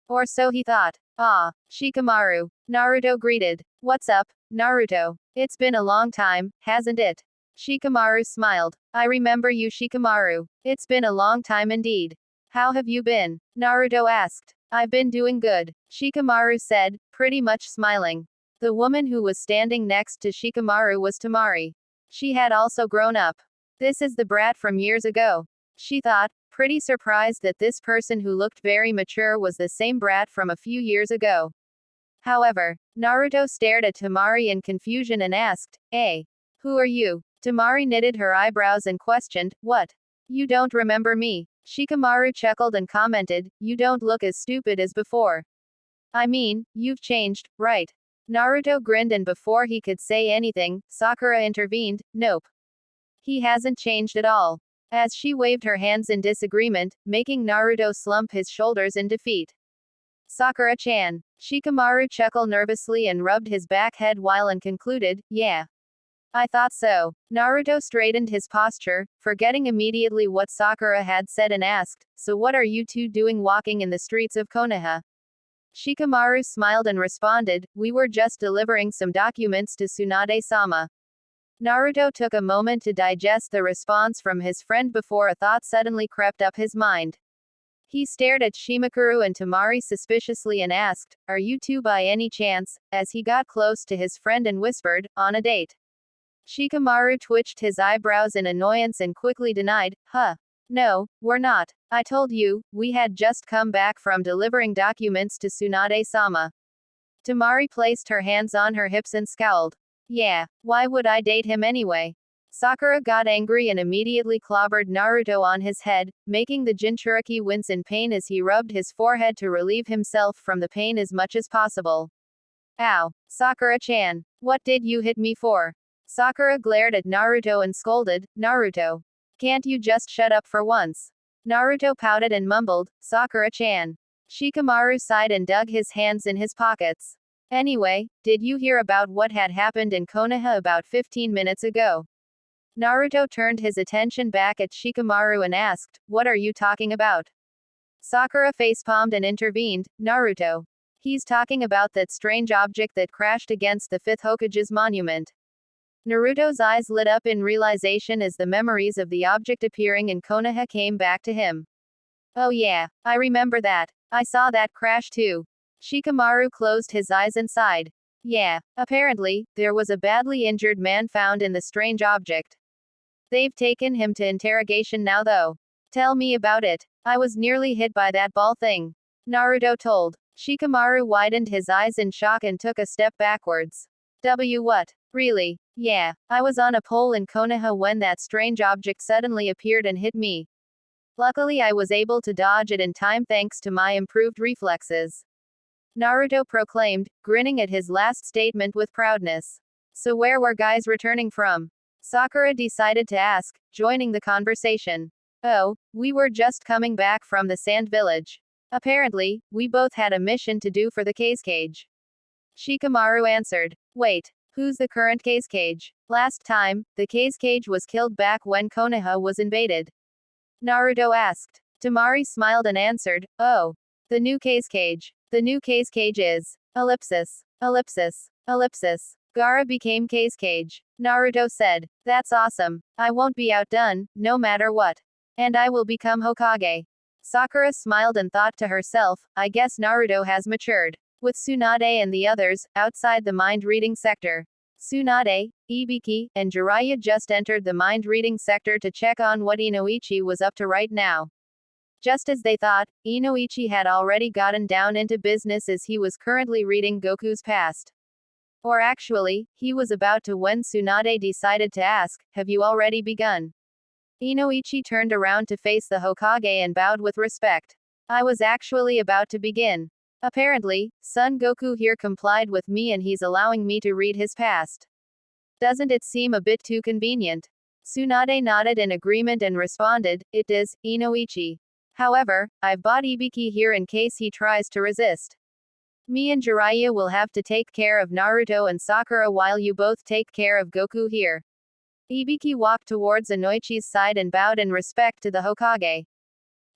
Or so he thought. "Ah, Shikamaru." Naruto greeted. "What's up, Naruto? It's been a long time, hasn't it?" Shikamaru smiled. "I remember you, Shikamaru. It's been a long time indeed. How have you been?" Naruto asked. "I've been doing good," Shikamaru said, pretty much smiling. The woman who was standing next to Shikamaru was Tamari. She had also grown up. This is the brat from years ago, she thought, pretty surprised that this person who looked very mature was the same brat from a few years ago. However, Naruto stared at Tamari in confusion and asked, "Hey, who are you?" Tamari knitted her eyebrows and questioned, "What? You don't remember me?" Shikamaru chuckled and commented, "You don't look as stupid as before. I mean, you've changed, right?" Naruto grinned and before he could say anything, Sakura intervened, "Nope. He hasn't changed at all." As she waved her hands in disagreement, making Naruto slump his shoulders in defeat. "Sakura-chan." Shikamaru chuckled nervously and rubbed his back head while and concluded, "Yeah. I thought so." Naruto straightened his posture, forgetting immediately what Sakura had said and asked, "So what are you two doing walking in the streets of Konoha?" Shikamaru smiled and responded, "We were just delivering some documents to Tsunade-sama." Naruto took a moment to digest the response from his friend before a thought suddenly crept up his mind. He stared at Shimakuru and Tamari suspiciously and asked, "Are you two by any chance?" as he got close to his friend and whispered, "On a date?" Shikamaru twitched his eyebrows in annoyance and quickly denied, "Huh. No, we're not. I told you, we had just come back from delivering documents to Tsunade-sama." Tamari placed her hands on her hips and scowled. "Yeah, why would I date him anyway?" Sakura got angry and immediately clobbered Naruto on his head, making the Jinchuriki wince in pain as he rubbed his forehead to relieve himself from the pain as much as possible. "Ow, Sakura-chan, what did you hit me for?" Sakura glared at Naruto and scolded, "Naruto, can't you just shut up for once?" Naruto pouted and mumbled, "Sakura-chan." Shikamaru sighed and dug his hands in his pockets. "Anyway, did you hear about what had happened in Konoha about 15 minutes ago?" Naruto turned his attention back at Shikamaru and asked, "What are you talking about?" Sakura facepalmed and intervened, "Naruto. He's talking about that strange object that crashed against the 5th Hokage's monument." Naruto's eyes lit up in realization as the memories of the object appearing in Konoha came back to him. "Oh yeah, I remember that. I saw that crash too." Shikamaru closed his eyes and sighed. "Yeah, apparently, there was a badly injured man found in the strange object. They've taken him to interrogation now though." "Tell me about it. I was nearly hit by that ball thing," Naruto told. Shikamaru widened his eyes in shock and took a step backwards. What? Really? Yeah, I was on a pole in Konoha when that strange object suddenly appeared and hit me. Luckily I was able to dodge it in time thanks to my improved reflexes," Naruto proclaimed, grinning at his last statement with proudness. "So where were guys returning from?" Sakura decided to ask, joining the conversation. "Oh, we were just coming back from the Sand Village. Apparently, we both had a mission to do for the cage," Shikamaru answered. "Wait, who's the current cage? Last time, the cage was killed back when Konoha was invaded," Naruto asked. Tamari smiled and answered, "Oh, the new cage. The new cage is, ellipsis, ellipsis, ellipsis. Gaara became cage," Naruto said. "That's awesome. I won't be outdone, no matter what. And I will become Hokage." Sakura smiled and thought to herself, I guess Naruto has matured. With Tsunade and the others, outside the mind-reading sector. Tsunade, Ibiki, and Jiraiya just entered the mind-reading sector to check on what Inoichi was up to right now. Just as they thought, Inoichi had already gotten down into business as he was currently reading Goku's past. Or actually, he was about to when Tsunade decided to ask, have you already begun? Inoichi turned around to face the Hokage and bowed with respect. I was actually about to begin. Apparently, Son Goku here complied with me and he's allowing me to read his past. Doesn't it seem a bit too convenient? Tsunade nodded in agreement and responded, it is, Inoichi. However, I've bought Ibiki here in case he tries to resist. Me and Jiraiya will have to take care of Naruto and Sakura while you both take care of Goku here. Ibiki walked towards Inoichi's side and bowed in respect to the Hokage.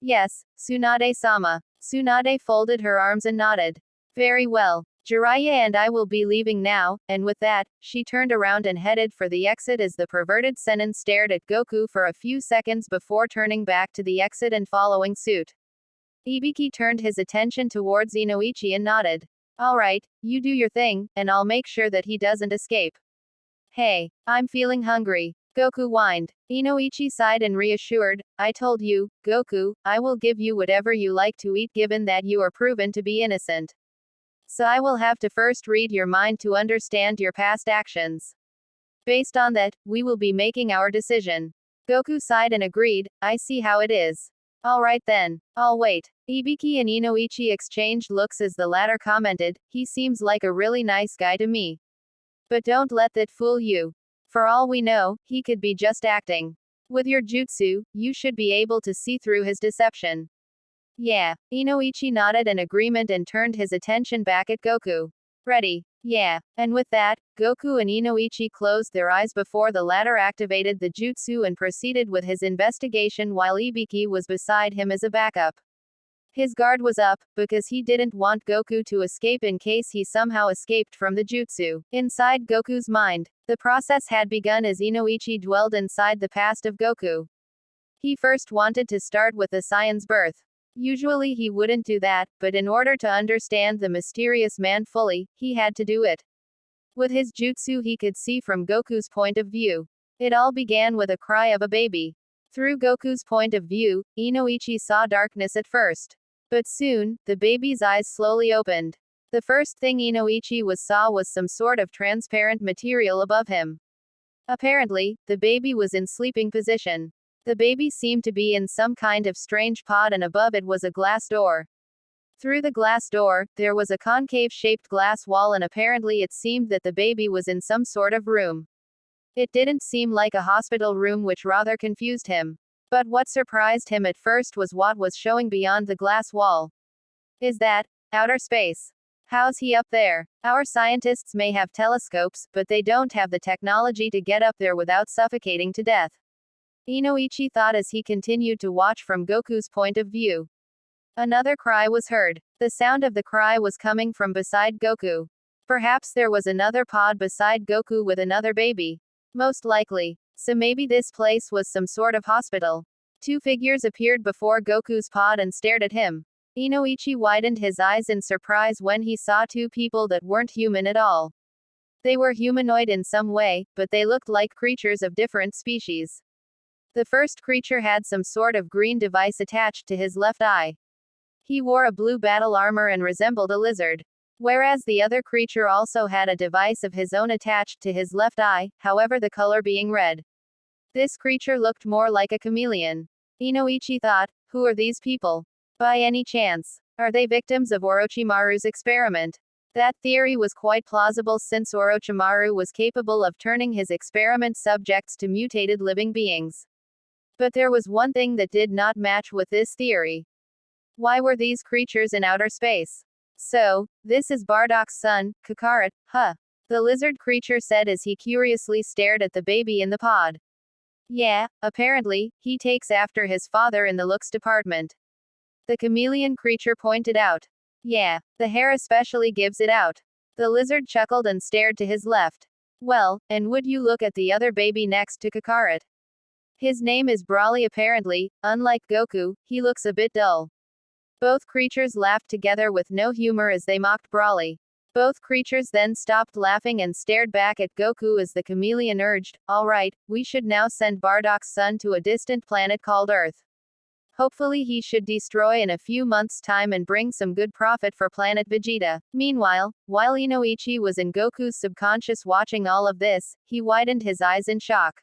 Yes, Tsunade-sama. Tsunade folded her arms and nodded. Very well. Jiraiya and I will be leaving now, and with that, she turned around and headed for the exit as the perverted Sennin stared at Goku for a few seconds before turning back to the exit and following suit. Ibiki turned his attention towards Inoichi and nodded. Alright, you do your thing, and I'll make sure that he doesn't escape. Hey, I'm feeling hungry. Goku whined. Inoichi sighed and reassured, I told you, Goku, I will give you whatever you like to eat given that you are proven to be innocent. So I will have to first read your mind to understand your past actions. Based on that, we will be making our decision. Goku sighed and agreed, I see how it is. Alright then, I'll wait. Ibiki and Inoichi exchanged looks as the latter commented, he seems like a really nice guy to me. But don't let that fool you. For all we know, he could be just acting. With your jutsu, you should be able to see through his deception. Yeah. Inoichi nodded in agreement and turned his attention back at Goku. Ready. Yeah. And with that, Goku and Inoichi closed their eyes before the latter activated the jutsu and proceeded with his investigation while Ibiki was beside him as a backup. His guard was up, because he didn't want Goku to escape in case he somehow escaped from the jutsu. Inside Goku's mind, the process had begun as Inoichi dwelled inside the past of Goku. He first wanted to start with the Saiyan's birth. Usually he wouldn't do that, but in order to understand the mysterious man fully, he had to do it. With his jutsu he could see from Goku's point of view. It all began with a cry of a baby. Through Goku's point of view, Inoichi saw darkness at first. But soon, the baby's eyes slowly opened. The first thing Inoichi saw was some sort of transparent material above him. Apparently, the baby was in sleeping position. The baby seemed to be in some kind of strange pod and above it was a glass door. Through the glass door, there was a concave-shaped glass wall and apparently it seemed that the baby was in some sort of room. It didn't seem like a hospital room which rather confused him. But what surprised him at first was what was showing beyond the glass wall. Is that outer space? How's he up there? Our scientists may have telescopes, but they don't have the technology to get up there without suffocating to death. Inoichi thought as he continued to watch from Goku's point of view. Another cry was heard. The sound of the cry was coming from beside Goku. Perhaps there was another pod beside Goku with another baby. Most likely. So maybe this place was some sort of hospital. Two figures appeared before Goku's pod and stared at him. Inoichi widened his eyes in surprise when he saw two people that weren't human at all. They were humanoid in some way, but they looked like creatures of different species. The first creature had some sort of green device attached to his left eye. He wore a blue battle armor and resembled a lizard. Whereas the other creature also had a device of his own attached to his left eye, however the color being red. This creature looked more like a chameleon. Inoichi thought, who are these people? By any chance, are they victims of Orochimaru's experiment? That theory was quite plausible since Orochimaru was capable of turning his experiment subjects to mutated living beings. But there was one thing that did not match with this theory. Why were these creatures in outer space? So, this is Bardock's son, Kakarat, huh? The lizard creature said as he curiously stared at the baby in the pod. Yeah, apparently, he takes after his father in the looks department. The chameleon creature pointed out. Yeah, the hair especially gives it out. The lizard chuckled and stared to his left. Well, and would you look at the other baby next to Kakarat? His name is Brawly apparently, unlike Goku, he looks a bit dull. Both creatures laughed together with no humor as they mocked Brawly. Both creatures then stopped laughing and stared back at Goku as the chameleon urged, "Alright, we should now send Bardock's son to a distant planet called Earth. Hopefully he should destroy in a few months' time and bring some good profit for planet Vegeta." Meanwhile, while Inoichi was in Goku's subconscious watching all of this, he widened his eyes in shock.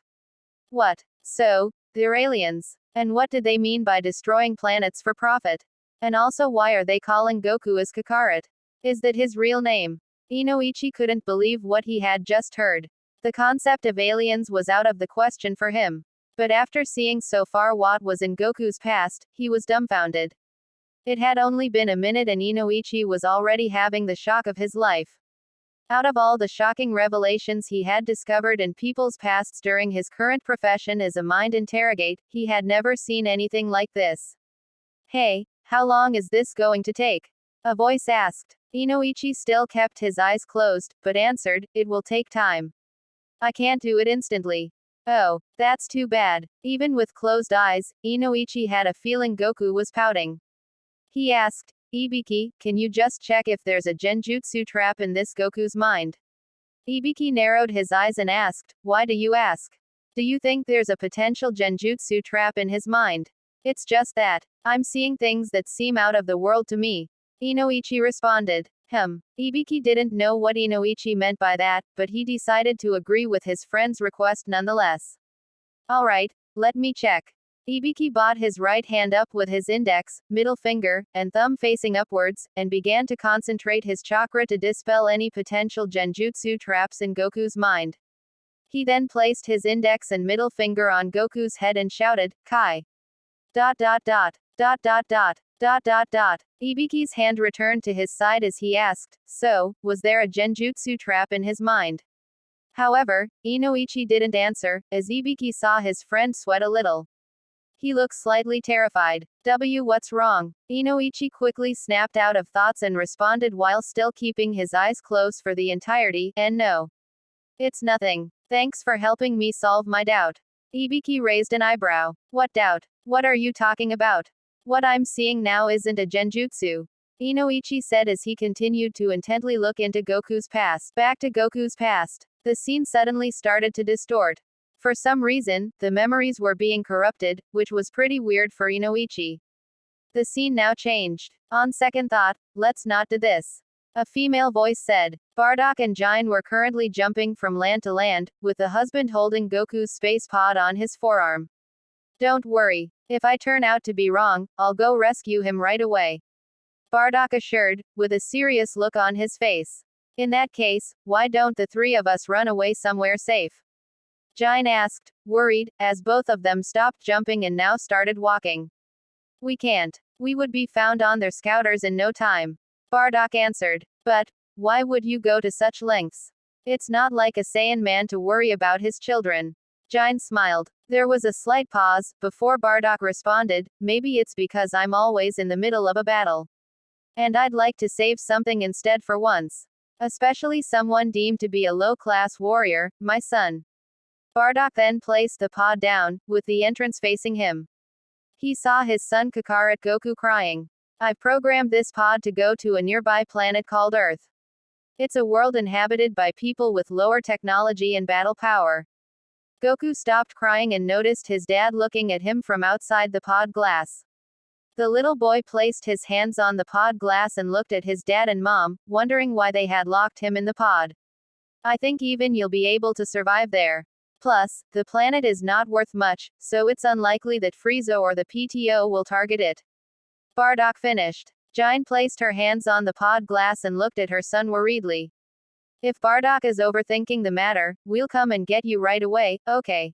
What? So, they're aliens. And what did they mean by destroying planets for profit? And also why are they calling Goku as Kakarot? Is that his real name? Inoichi couldn't believe what he had just heard. The concept of aliens was out of the question for him. But after seeing so far what was in Goku's past, he was dumbfounded. It had only been a minute and Inoichi was already having the shock of his life. Out of all the shocking revelations he had discovered in people's pasts during his current profession as a mind interrogate, he had never seen anything like this. "Hey, how long is this going to take?" a voice asked. Inoichi still kept his eyes closed, but answered, "It will take time. I can't do it instantly." Oh, that's too bad. Even with closed eyes, Inoichi had a feeling Goku was pouting. He asked, "Ibiki, can you just check if there's a genjutsu trap in this Goku's mind?" Ibiki narrowed his eyes and asked, "Why do you ask? Do you think there's a potential genjutsu trap in his mind?" "It's just that I'm seeing things that seem out of the world to me," Inoichi responded. Ibiki didn't know what Inoichi meant by that, but he decided to agree with his friend's request nonetheless. "Alright, let me check." Ibiki brought his right hand up with his index, middle finger, and thumb facing upwards, and began to concentrate his chakra to dispel any potential genjutsu traps in Goku's mind. He then placed his index and middle finger on Goku's head and shouted, "Kai!" ... Ibiki's hand returned to his side as he asked, "So, was there a genjutsu trap in his mind?" However, Inoichi didn't answer, as Ibiki saw his friend sweat a little. He looked slightly terrified. What's wrong?" Inoichi quickly snapped out of thoughts and responded while still keeping his eyes closed for the entirety, "And no. It's nothing. Thanks for helping me solve my doubt." Ibiki raised an eyebrow. "What doubt? What are you talking about? What I'm seeing now isn't a genjutsu," Inoichi said as he continued to intently look into Goku's past. Back to Goku's past. The scene suddenly started to distort. For some reason, the memories were being corrupted, which was pretty weird for Inoichi. The scene now changed. "On second thought, let's not do this," a female voice said. Bardock and Jine were currently jumping from land to land, with the husband holding Goku's space pod on his forearm. "Don't worry. If I turn out to be wrong, I'll go rescue him right away," Bardock assured, with a serious look on his face. "In that case, why don't the three of us run away somewhere safe?" Jine asked, worried, as both of them stopped jumping and now started walking. "We can't. We would be found on their scouters in no time," Bardock answered. "But why would you go to such lengths? It's not like a Saiyan man to worry about his children." Jine smiled. There was a slight pause, before Bardock responded, "Maybe it's because I'm always in the middle of a battle. And I'd like to save something instead for once. Especially someone deemed to be a low-class warrior, my son." Bardock then placed the pod down, with the entrance facing him. He saw his son Kakarot Goku crying. "I've programmed this pod to go to a nearby planet called Earth. It's a world inhabited by people with lower technology and battle power." Goku stopped crying and noticed his dad looking at him from outside the pod glass. The little boy placed his hands on the pod glass and looked at his dad and mom, wondering why they had locked him in the pod. "I think even you'll be able to survive there. Plus, the planet is not worth much, so it's unlikely that Frieza or the PTO will target it," Bardock finished. Jine placed her hands on the pod glass and looked at her son worriedly. "If Bardock is overthinking the matter, we'll come and get you right away, okay?"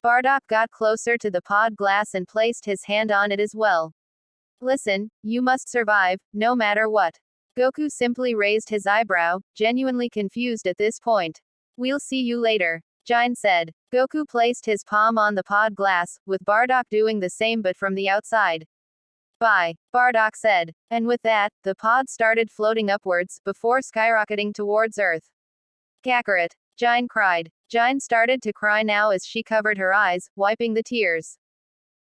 Bardock got closer to the pod glass and placed his hand on it as well. "Listen, you must survive, no matter what." Goku simply raised his eyebrow, genuinely confused at this point. "We'll see you later," Jine said. Goku placed his palm on the pod glass, with Bardock doing the same but from the outside. "Bye," Bardock said. And with that, the pod started floating upwards, before skyrocketing towards Earth. "Kakarot!" Jine cried. Jine started to cry now as she covered her eyes, wiping the tears.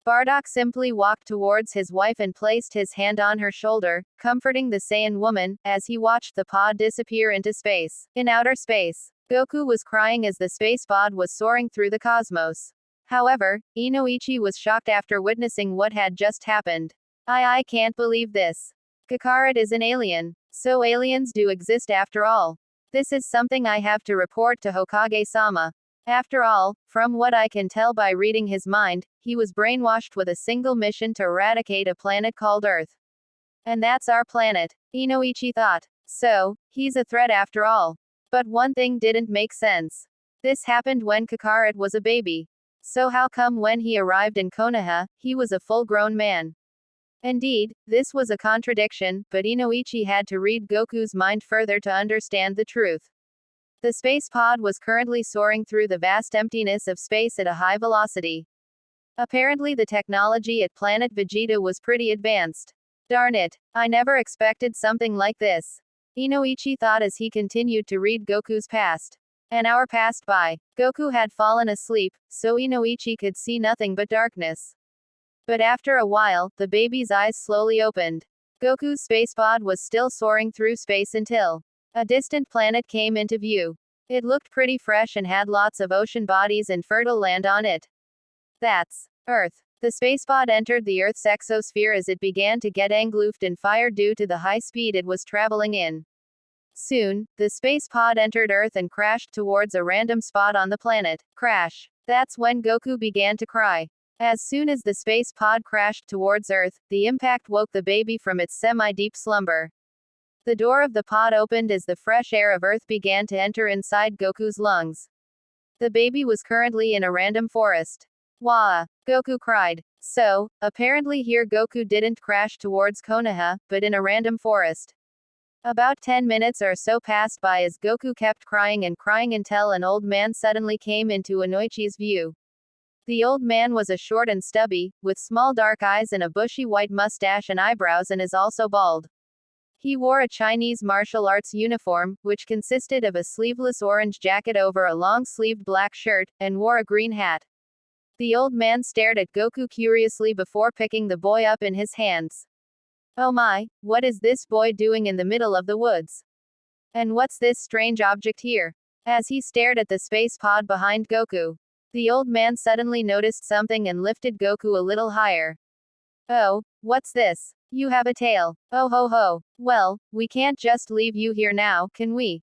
Bardock simply walked towards his wife and placed his hand on her shoulder, comforting the Saiyan woman, as he watched the pod disappear into space. In outer space, Goku was crying as the space pod was soaring through the cosmos. However, Inoichi was shocked after witnessing what had just happened. I can't believe this. Kakarot is an alien. So aliens do exist after all. This is something I have to report to Hokage-sama. After all, from what I can tell by reading his mind, he was brainwashed with a single mission to eradicate a planet called Earth. And that's our planet, Inoichi thought. So, he's a threat after all. But one thing didn't make sense. This happened when Kakarot was a baby. So how come when he arrived in Konoha, he was a full-grown man? Indeed, this was a contradiction, but Inoichi had to read Goku's mind further to understand the truth. The space pod was currently soaring through the vast emptiness of space at a high velocity. Apparently the technology at planet Vegeta was pretty advanced. Darn it, I never expected something like this. Inoichi thought as he continued to read Goku's past. An hour passed by. Goku had fallen asleep, so Inoichi could see nothing but darkness. But after a while, the baby's eyes slowly opened. Goku's space pod was still soaring through space until a distant planet came into view. It looked pretty fresh and had lots of ocean bodies and fertile land on it. That's Earth. The spacepod entered the Earth's exosphere as it began to get engulfed in fire due to the high speed it was traveling in. Soon, the spacepod entered Earth and crashed towards a random spot on the planet. Crash. That's when Goku began to cry. As soon as the space pod crashed towards Earth, the impact woke the baby from its semi-deep slumber. The door of the pod opened as the fresh air of Earth began to enter inside Goku's lungs. The baby was currently in a random forest. Wah! Goku cried. So, apparently here Goku didn't crash towards Konoha, but in a random forest. About 10 minutes or so passed by as Goku kept crying until an old man suddenly came into Inoichi's view. The old man was a short and stubby, with small dark eyes and a bushy white mustache and eyebrows, and is also bald. He wore a Chinese martial arts uniform, which consisted of a sleeveless orange jacket over a long-sleeved black shirt, and wore a green hat. The old man stared at Goku curiously before picking the boy up in his hands. Oh my, what is this boy doing in the middle of the woods? And what's this strange object here? As he stared at the space pod behind Goku, the old man suddenly noticed something and lifted Goku a little higher. Oh, what's this? You have a tail. Oh ho ho. Well, we can't just leave you here now, can we?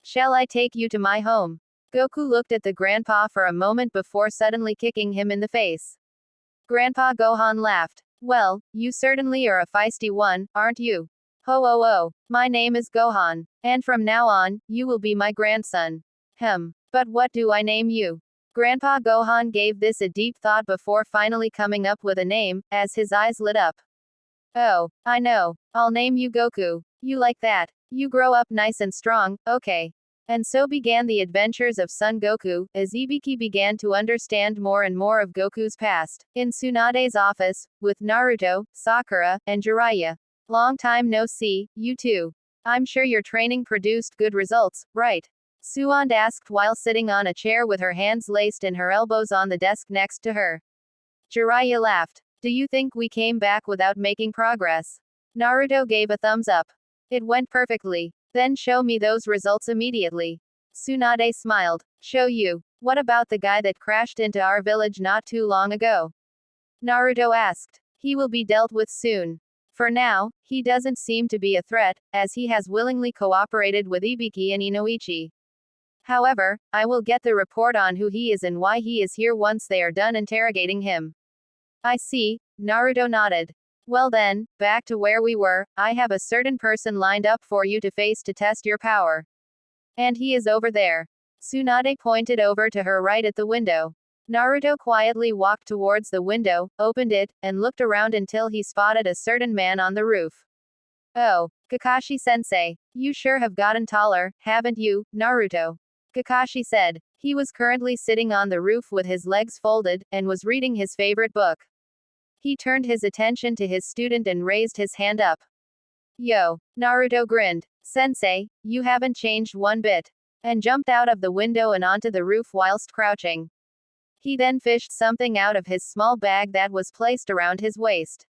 Shall I take you to my home? Goku looked at the grandpa for a moment before suddenly kicking him in the face. Grandpa Gohan laughed. Well, you certainly are a feisty one, aren't you? Ho oh oh. My name is Gohan. And from now on, you will be my grandson. But what do I name you? Grandpa Gohan gave this a deep thought before finally coming up with a name, as his eyes lit up. Oh, I know. I'll name you Goku. You like that? You grow up nice and strong, okay. And so began the adventures of Son Goku, as Ibiki began to understand more and more of Goku's past. In Tsunade's office, with Naruto, Sakura, and Jiraiya. Long time no see, you two. I'm sure your training produced good results, right? Suand asked while sitting on a chair with her hands laced and her elbows on the desk next to her. Jiraiya laughed. Do you think we came back without making progress? Naruto gave a thumbs up. It went perfectly. Then show me those results immediately. Tsunade smiled. Show you. What about the guy that crashed into our village not too long ago? Naruto asked. He will be dealt with soon. For now, he doesn't seem to be a threat, as he has willingly cooperated with Ibiki and Inoichi. However, I will get the report on who he is and why he is here once they are done interrogating him. I see, Naruto nodded. Well then, back to where we were, I have a certain person lined up for you to face to test your power. And he is over there. Tsunade pointed over to her right at the window. Naruto quietly walked towards the window, opened it, and looked around until he spotted a certain man on the roof. Oh, Kakashi-sensei, you sure have gotten taller, haven't you, Naruto? Kakashi said. He was currently sitting on the roof with his legs folded, and was reading his favorite book. He turned his attention to his student and raised his hand up. Yo, Naruto grinned. Sensei, you haven't changed one bit. and jumped out of the window and onto the roof whilst crouching. He then fished something out of his small bag that was placed around his waist.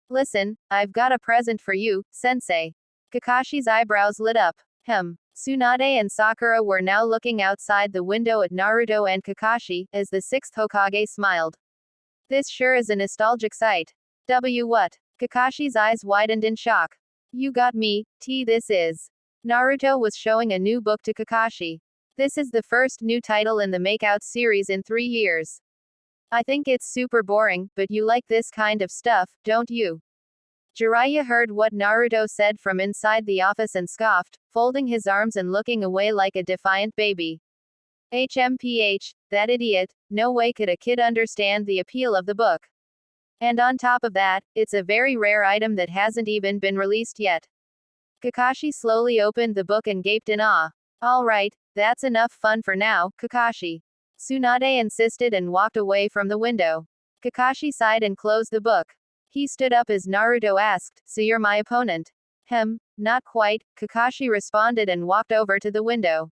Listen, I've got a present for you, sensei. Kakashi's eyebrows lit up. Tsunade and Sakura were now looking outside the window at Naruto and Kakashi, as the sixth Hokage smiled. This sure is a nostalgic sight. What? Kakashi's eyes widened in shock. You got me, this is. Naruto was showing a new book to Kakashi. This is the first new title in the Makeout series in 3 years. I think it's super boring, but you like this kind of stuff, don't you? Jiraiya heard what Naruto said from inside the office and scoffed, folding his arms and looking away like a defiant baby. HMPH, that idiot, no way could a kid understand the appeal of the book. And on top of that, it's a very rare item that hasn't even been released yet. Kakashi slowly opened the book and gaped in awe. Alright, that's enough fun for now, Kakashi. Tsunade insisted and walked away from the window. Kakashi sighed and closed the book. He stood up as Naruto asked, so you're my opponent? Not quite, Kakashi responded and walked over to the window.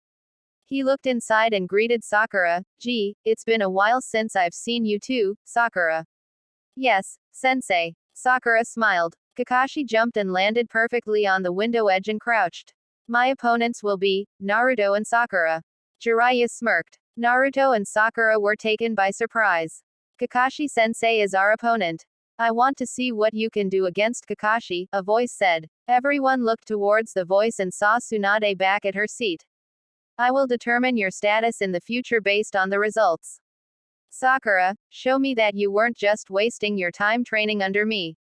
He looked inside and greeted Sakura. Gee, it's been a while since I've seen you too, Sakura. Yes, sensei. Sakura smiled. Kakashi jumped and landed perfectly on the window edge and crouched. My opponents will be Naruto and Sakura. Jiraiya smirked. Naruto and Sakura were taken by surprise. Kakashi-sensei is our opponent. I want to see what you can do against Kakashi, a voice said. Everyone looked towards the voice and saw Tsunade back at her seat. I will determine your status in the future based on the results. Sakura, show me that you weren't just wasting your time training under me.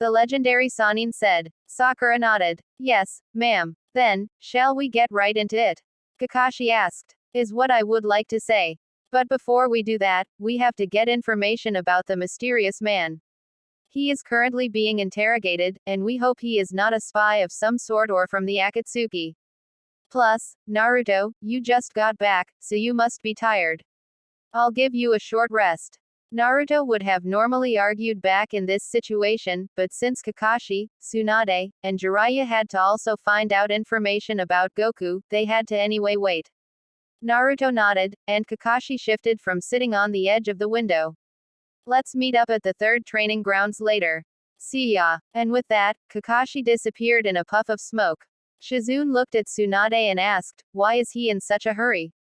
The legendary Sannin said. Sakura nodded. Yes, ma'am. Then, shall we get right into it? Kakashi asked. Is what I would like to say. But before we do that, we have to get information about the mysterious man. He is currently being interrogated, and we hope he is not a spy of some sort or from the Akatsuki. Plus, Naruto, you just got back, so you must be tired. I'll give you a short rest. Naruto would have normally argued back in this situation, but since Kakashi, Tsunade, and Jiraiya had to also find out information about Goku, they had to anyway wait. Naruto nodded, and Kakashi shifted from sitting on the edge of the window. Let's meet up at the third training grounds later. See ya. And with that, Kakashi disappeared in a puff of smoke. Shizune looked at Tsunade and asked, why is he in such a hurry?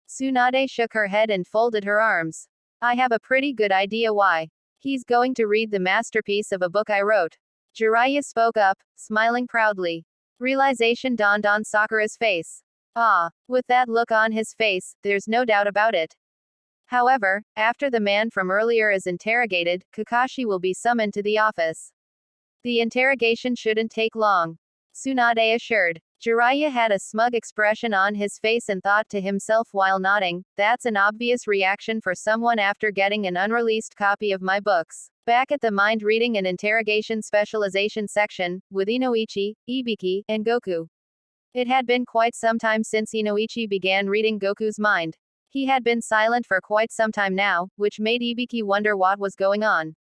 Tsunade shook her head and folded her arms. I have a pretty good idea why. He's going to read the masterpiece of a book I wrote. Jiraiya spoke up, smiling proudly. Realization dawned on Sakura's face. Ah, with that look on his face, there's no doubt about it. However, after the man from earlier is interrogated, Kakashi will be summoned to the office. The interrogation shouldn't take long. Tsunade assured. Jiraiya had a smug expression on his face and thought to himself while nodding, that's an obvious reaction for someone after getting an unreleased copy of my books. Back at the mind reading and interrogation specialization section, with Inoichi, Ibiki, and Goku. It had been quite some time since Inoichi began reading Goku's mind. He had been silent for quite some time now, which made Ibiki wonder what was going on.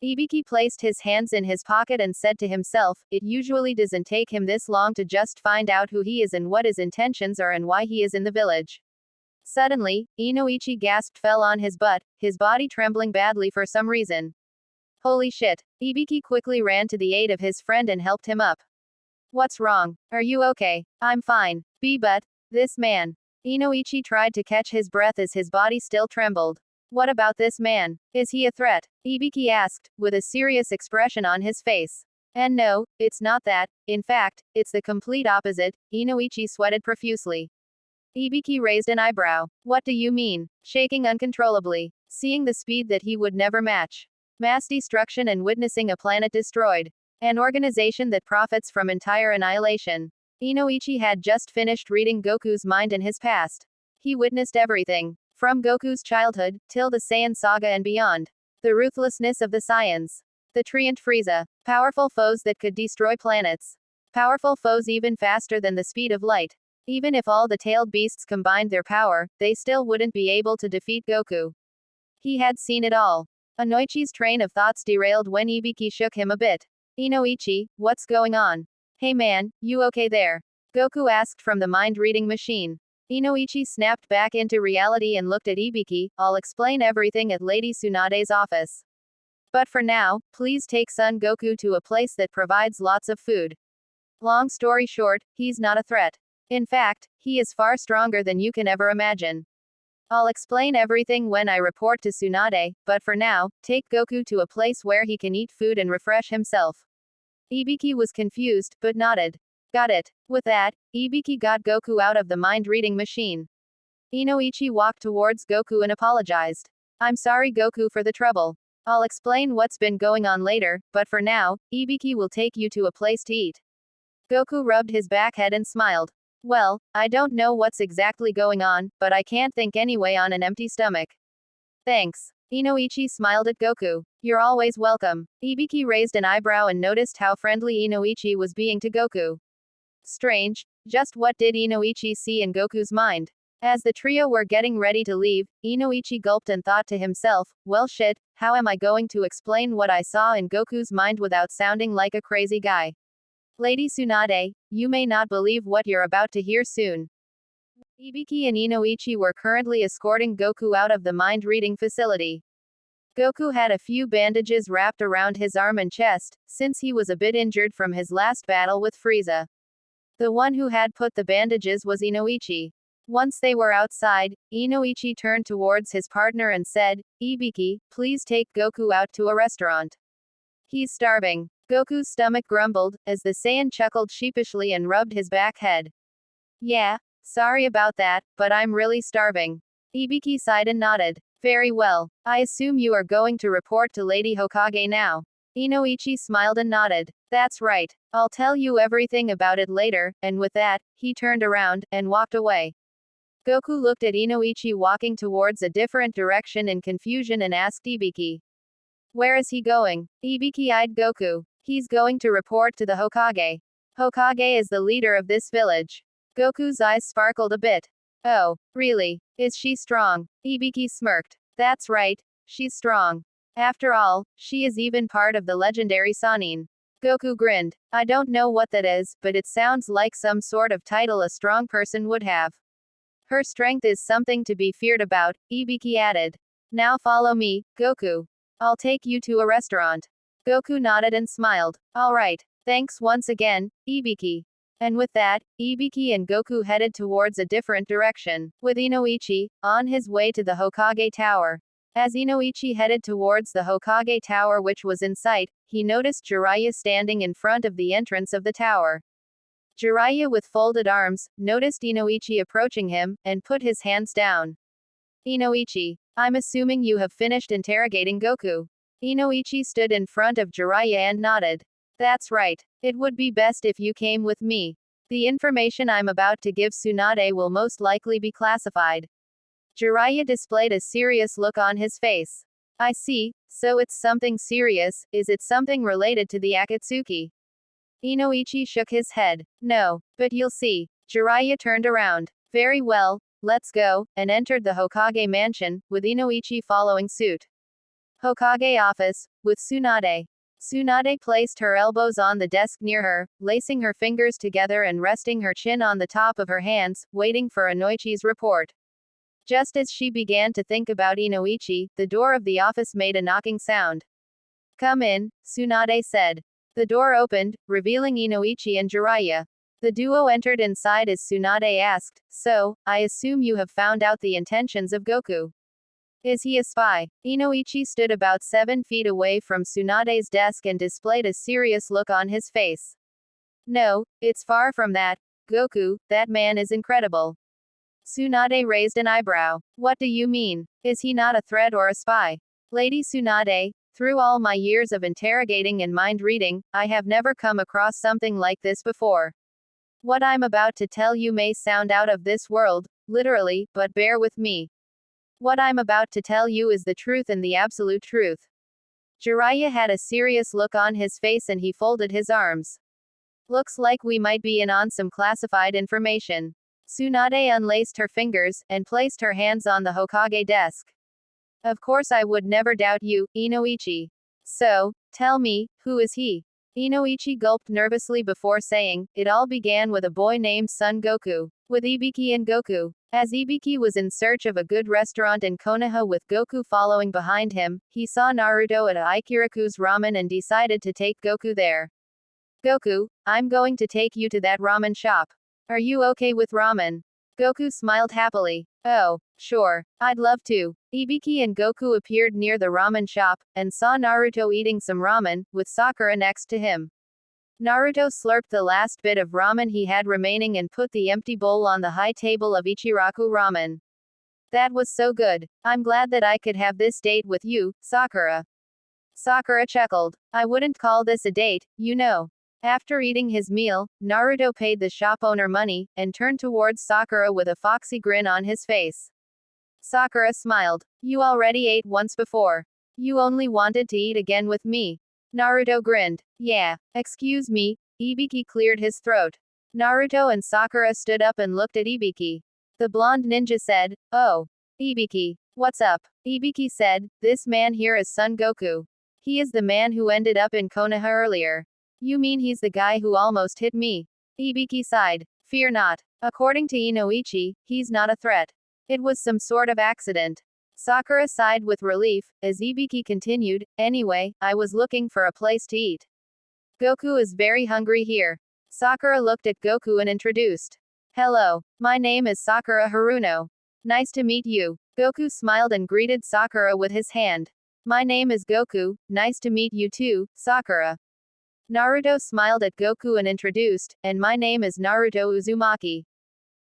Ibiki placed his hands in his pocket and said to himself, it usually doesn't take him this long to just find out who he is and what his intentions are and why he is in the village. Suddenly, Inoichi gasped fell on his butt, his body trembling badly for some reason. Holy shit. Ibiki quickly ran to the aid of his friend and helped him up. What's wrong? Are you okay? I'm fine. But, this man. Inoichi tried to catch his breath as his body still trembled. What about this man? Is he a threat? Ibiki asked, with a serious expression on his face. And no, it's not that. In fact, it's the complete opposite. Inoichi sweated profusely. Ibiki raised an eyebrow. What do you mean? Shaking uncontrollably. Seeing the speed that he would never match. Mass destruction and witnessing a planet destroyed. An organization that profits from entire annihilation. Inoichi had just finished reading Goku's mind and his past. He witnessed everything. From Goku's childhood, till the Saiyan saga and beyond. The ruthlessness of the Saiyans. The Treant Frieza. Powerful foes that could destroy planets. Powerful foes even faster than the speed of light. Even if all the tailed beasts combined their power, they still wouldn't be able to defeat Goku. He had seen it all. Inoichi's train of thoughts derailed when Ibiki shook him a bit. Inoichi, what's going on? Hey man, you okay there? Goku asked from the mind-reading machine. Inoichi snapped back into reality and looked at Ibiki. I'll explain everything at Lady Tsunade's office. But for now, please take Son Goku to a place that provides lots of food. Long story short, he's not a threat. In fact, he is far stronger than you can ever imagine. I'll explain everything when I report to Tsunade, but for now, take Goku to a place where he can eat food and refresh himself. Ibiki was confused, but nodded. Got it. With that, Ibiki got Goku out of the mind-reading machine. Inoichi walked towards Goku and apologized. I'm sorry Goku for the trouble. I'll explain what's been going on later, but for now, Ibiki will take you to a place to eat. Goku rubbed his back head and smiled. Well, I don't know what's exactly going on, but I can't think anyway on an empty stomach. Thanks. Inoichi smiled at Goku. You're always welcome. Ibiki raised an eyebrow and noticed how friendly Inoichi was being to Goku. Strange, just what did Inoichi see in Goku's mind? As the trio were getting ready to leave, Inoichi gulped and thought to himself, well shit, how am I going to explain what I saw in Goku's mind without sounding like a crazy guy? Lady Tsunade, you may not believe what you're about to hear soon. Ibiki and Inoichi were currently escorting Goku out of the mind-reading facility. Goku had a few bandages wrapped around his arm and chest, since he was a bit injured from his last battle with Frieza. The one who had put the bandages was Inoichi. Once they were outside, Inoichi turned towards his partner and said, Ibiki, please take Goku out to a restaurant. He's starving. Goku's stomach grumbled, as the Saiyan chuckled sheepishly and rubbed his back head. Yeah, sorry about that, but I'm really starving. Ibiki sighed and nodded. Very well. I assume you are going to report to Lady Hokage now. Inoichi smiled and nodded. That's right. I'll tell you everything about it later, and with that, he turned around and walked away. Goku looked at Inoichi walking towards a different direction in confusion and asked Ibiki. Where is he going? Ibiki eyed Goku. He's going to report to the Hokage. Hokage is the leader of this village. Goku's eyes sparkled a bit. Oh, really? Is she strong? Ibiki smirked. That's right, she's strong. After all, she is even part of the legendary Sannin. Goku grinned. I don't know what that is, but it sounds like some sort of title a strong person would have. Her strength is something to be feared about, Ibiki added. Now follow me, Goku. I'll take you to a restaurant. Goku nodded and smiled. Alright, thanks once again, Ibiki. And with that, Ibiki and Goku headed towards a different direction, with Inoichi, on his way to the Hokage Tower. As Inoichi headed towards the Hokage Tower which was in sight, he noticed Jiraiya standing in front of the entrance of the tower. Jiraiya with folded arms, noticed Inoichi approaching him, and put his hands down. Inoichi, I'm assuming you have finished interrogating Goku. Inoichi stood in front of Jiraiya and nodded. That's right. It would be best if you came with me. The information I'm about to give Tsunade will most likely be classified. Jiraiya displayed a serious look on his face. I see, so it's something serious, is it something related to the Akatsuki? Inoichi shook his head. No, but you'll see. Jiraiya turned around. Very well, let's go, and entered the Hokage mansion, with Inoichi following suit. Hokage office, with Tsunade. Tsunade placed her elbows on the desk near her, lacing her fingers together and resting her chin on the top of her hands, waiting for Inoichi's report. Just as she began to think about Inoichi, the door of the office made a knocking sound. Come in, Tsunade said. The door opened, revealing Inoichi and Jiraiya. The duo entered inside as Tsunade asked, so, I assume you have found out the intentions of Goku. Is he a spy? Inoichi stood about 7 feet away from Tsunade's desk and displayed a serious look on his face. No, it's far from that. Goku, that man is incredible. Tsunade raised an eyebrow. What do you mean? Is he not a threat or a spy? Lady Tsunade, through all my years of interrogating and mind reading, I have never come across something like this before. What I'm about to tell you may sound out of this world, literally, but bear with me. What I'm about to tell you is the truth and the absolute truth. Jiraiya had a serious look on his face and he folded his arms. Looks like we might be in on some classified information. Tsunade unlaced her fingers, and placed her hands on the Hokage desk. Of course I would never doubt you, Inoichi. So, tell me, who is he? Inoichi gulped nervously before saying, it all began with a boy named Son Goku. With Ibiki and Goku. As Ibiki was in search of a good restaurant in Konoha with Goku following behind him, he saw Naruto at Ikiraku's ramen and decided to take Goku there. Goku, I'm going to take you to that ramen shop. Are you okay with ramen? Goku smiled happily. Oh, sure, I'd love to. Ibiki and Goku appeared near the ramen shop, and saw Naruto eating some ramen, with Sakura next to him. Naruto slurped the last bit of ramen he had remaining and put the empty bowl on the high table of Ichiraku ramen. That was so good. I'm glad that I could have this date with you, Sakura. Sakura chuckled. I wouldn't call this a date, you know. After eating his meal, Naruto paid the shop owner money, and turned towards Sakura with a foxy grin on his face. Sakura smiled. You already ate once before. You only wanted to eat again with me. Naruto grinned. Yeah, excuse me. Ibiki cleared his throat. Naruto and Sakura stood up and looked at Ibiki. The blonde ninja said, Oh. Ibiki. What's up? Ibiki said, This man here is Son Goku. He is the man who ended up in Konoha earlier. You mean he's the guy who almost hit me? Ibiki sighed. Fear not. According to Inoichi, he's not a threat. It was some sort of accident. Sakura sighed with relief, as Ibiki continued, Anyway, I was looking for a place to eat. Goku is very hungry here. Sakura looked at Goku and introduced. Hello, my name is Sakura Haruno. Nice to meet you. Goku smiled and greeted Sakura with his hand. My name is Goku, nice to meet you too, Sakura. Naruto smiled at Goku and introduced, and my name is Naruto Uzumaki.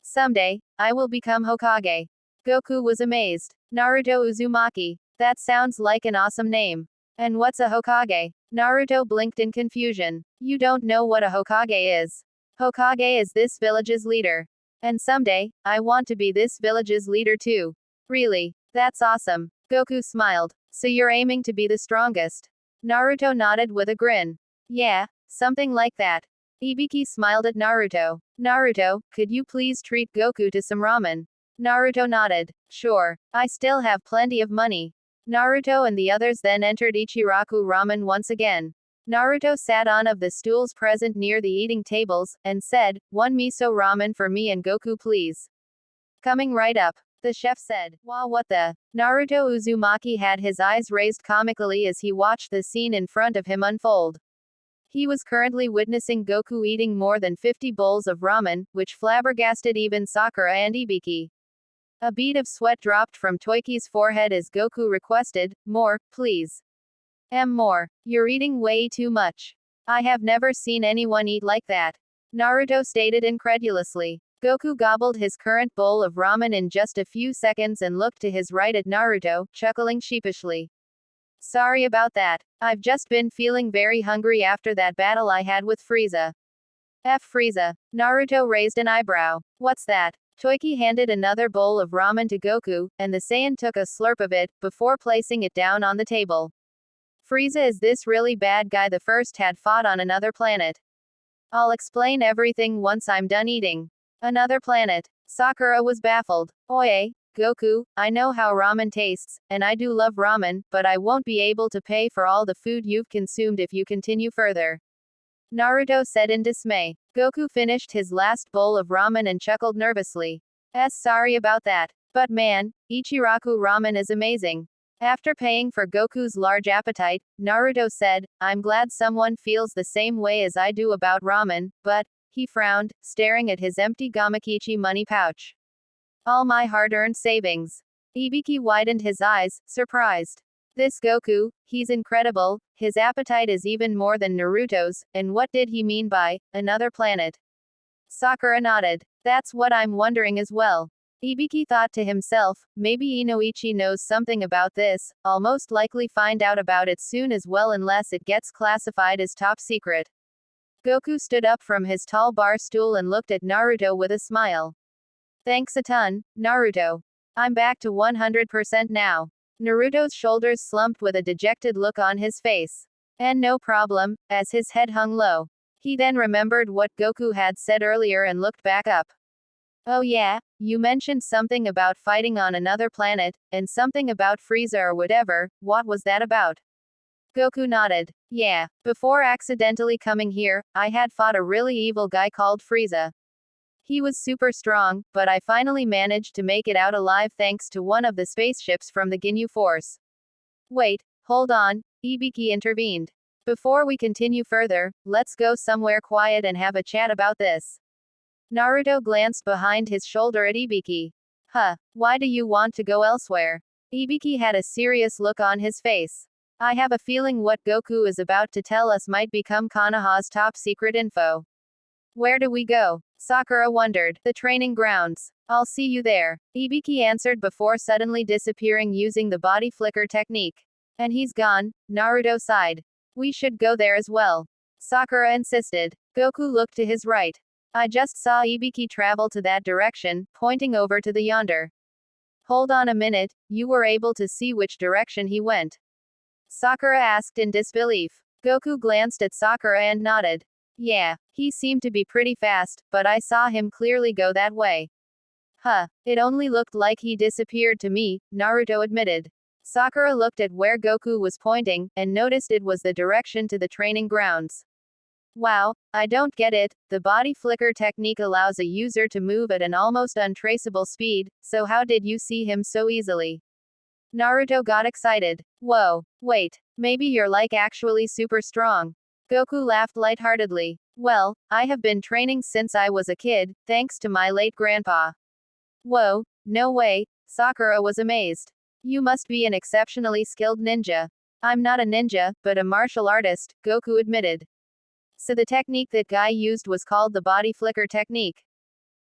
Someday, I will become Hokage. Goku was amazed. Naruto Uzumaki. That sounds like an awesome name. And what's a Hokage? Naruto blinked in confusion. You don't know what a Hokage is. Hokage is this village's leader. And someday, I want to be this village's leader too. Really? That's awesome. Goku smiled. So you're aiming to be the strongest? Naruto nodded with a grin. Yeah, something like that. Ibiki smiled at Naruto. Naruto, could you please treat Goku to some ramen? Naruto nodded. Sure, I still have plenty of money. Naruto and the others then entered Ichiraku ramen once again. Naruto sat on of the stools present near the eating tables, and said, One miso ramen for me and Goku please. Coming right up. The chef said. Wow, what the? Naruto Uzumaki had his eyes raised comically as he watched the scene in front of him unfold. He was currently witnessing Goku eating more than 50 bowls of ramen, which flabbergasted even Sakura and Ibiki. A bead of sweat dropped from Toiki's forehead as Goku requested, More, please. More. You're eating way too much. I have never seen anyone eat like that. Naruto stated incredulously. Goku gobbled his current bowl of ramen in just a few seconds and looked to his right at Naruto, chuckling sheepishly. Sorry about that. I've just been feeling very hungry after that battle I had with Frieza. Frieza. Naruto raised an eyebrow. What's that? Toiki handed another bowl of ramen to Goku, and the Saiyan took a slurp of it, before placing it down on the table. Frieza is this really bad guy the first had fought on another planet. I'll explain everything once I'm done eating. Another planet. Sakura was baffled. Oye, Goku, I know how ramen tastes, and I do love ramen, but I won't be able to pay for all the food you've consumed if you continue further. Naruto said in dismay. Goku finished his last bowl of ramen and chuckled nervously. Sorry about that. But man, Ichiraku ramen is amazing. After paying for Goku's large appetite, Naruto said, I'm glad someone feels the same way as I do about ramen, but, he frowned, staring at his empty Gamakichi money pouch. All my hard-earned savings. Ibiki widened his eyes, surprised. This Goku, he's incredible, his appetite is even more than Naruto's, and what did he mean by, another planet? Sakura nodded. That's what I'm wondering as well. Ibiki thought to himself, maybe Inoichi knows something about this, I'll most likely find out about it soon as well unless it gets classified as top secret. Goku stood up from his tall bar stool and looked at Naruto with a smile. Thanks a ton, Naruto. I'm back to 100% now. Naruto's shoulders slumped with a dejected look on his face. And no problem, as his head hung low. He then remembered what Goku had said earlier and looked back up. Oh yeah, you mentioned something about fighting on another planet, and something about Frieza or whatever, what was that about? Goku nodded. Yeah, before accidentally coming here, I had fought a really evil guy called Frieza. He was super strong, but I finally managed to make it out alive thanks to one of the spaceships from the Ginyu Force. Wait, hold on, Ibiki intervened. Before we continue further, let's go somewhere quiet and have a chat about this. Naruto glanced behind his shoulder at Ibiki. Huh, why do you want to go elsewhere? Ibiki had a serious look on his face. I have a feeling what Goku is about to tell us might become Konoha's top secret info. Where do we go? Sakura wondered. The training grounds. I'll see you there. Ibiki answered before suddenly disappearing using the body flicker technique. And he's gone, Naruto sighed. We should go there as well. Sakura insisted. Goku looked to his right. I just saw Ibiki travel to that direction, pointing over to the yonder. Hold on a minute, you were able to see which direction he went? Sakura asked in disbelief. Goku glanced at Sakura and nodded. Yeah, he seemed to be pretty fast, but I saw him clearly go that way. Huh, it only looked like he disappeared to me, Naruto admitted. Sakura looked at where Goku was pointing, and noticed it was the direction to the training grounds. Wow, I don't get it, the body flicker technique allows a user to move at an almost untraceable speed, so how did you see him so easily? Naruto got excited. Whoa, wait, maybe you're like actually super strong. Goku laughed lightheartedly. Well, I have been training since I was a kid, thanks to my late grandpa. Whoa, no way, Sakura was amazed. You must be an exceptionally skilled ninja. I'm not a ninja, but a martial artist, Goku admitted. So the technique that guy used was called the body flicker technique.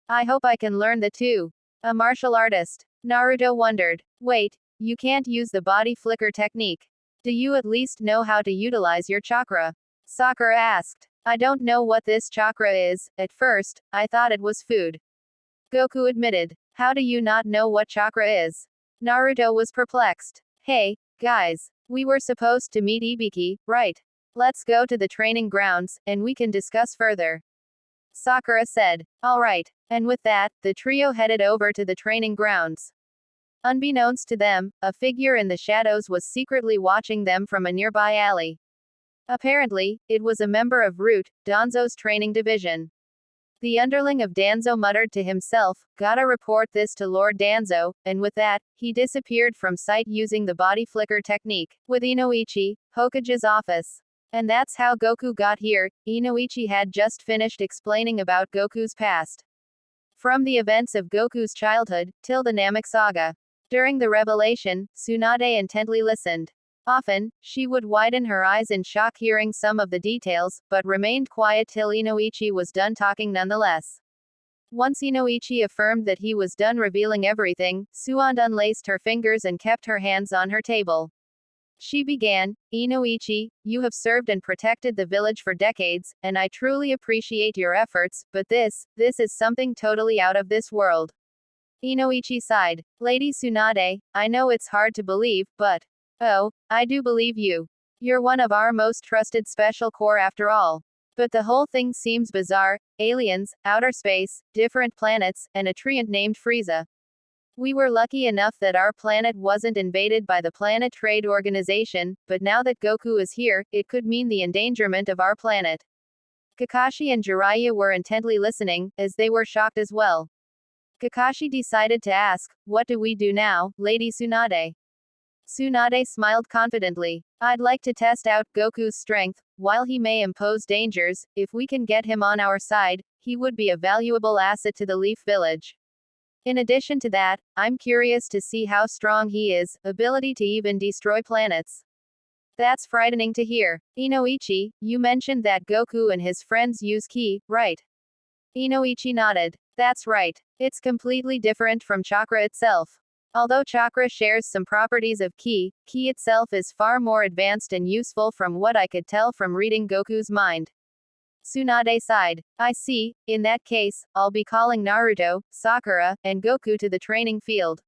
I hope I can learn the two. A martial artist. Naruto wondered. Wait, you can't use the body flicker technique. Do you at least know how to utilize your chakra? Sakura asked. I don't know what this chakra is, at first, I thought it was food. Goku admitted. How do you not know what chakra is? Naruto was perplexed. Hey, guys, we were supposed to meet Ibiki, right? Let's go to the training grounds, and we can discuss further. Sakura said. Alright, and with that, the trio headed over to the training grounds. Unbeknownst to them, a figure in the shadows was secretly watching them from a nearby alley. Apparently, it was a member of Root, Danzo's training division. The underling of Danzo muttered to himself, gotta report this to Lord Danzo, and with that, he disappeared from sight using the body flicker technique, with Inoichi, Hokage's office. And that's how Goku got here. Inoichi had just finished explaining about Goku's past. From the events of Goku's childhood, till the Namek saga. During the revelation, Tsunade intently listened. Often, she would widen her eyes in shock hearing some of the details, but remained quiet till Inoichi was done talking nonetheless. Once Inoichi affirmed that he was done revealing everything, Tsunade unlaced her fingers and kept her hands on her table. She began, Inoichi, you have served and protected the village for decades, and I truly appreciate your efforts, but this is something totally out of this world. Inoichi sighed. Lady Tsunade, I know it's hard to believe, but oh, I do believe you. You're one of our most trusted special corps after all. But the whole thing seems bizarre, aliens, outer space, different planets, and a treant named Frieza. We were lucky enough that our planet wasn't invaded by the Planet Trade Organization, but now that Goku is here, it could mean the endangerment of our planet. Kakashi and Jiraiya were intently listening, as they were shocked as well. Kakashi decided to ask, what do we do now, Lady Tsunade? Tsunade smiled confidently. I'd like to test out Goku's strength. While he may impose dangers, if we can get him on our side, he would be a valuable asset to the Leaf Village. In addition to that, I'm curious to see how strong he is, ability to even destroy planets. That's frightening to hear. Inoichi, you mentioned that Goku and his friends use ki, right? Inoichi nodded. That's right. It's completely different from chakra itself. Although chakra shares some properties of ki, ki itself is far more advanced and useful from what I could tell from reading Goku's mind. Tsunade sighed. I see, in that case, I'll be calling Naruto, Sakura, and Goku to the training field.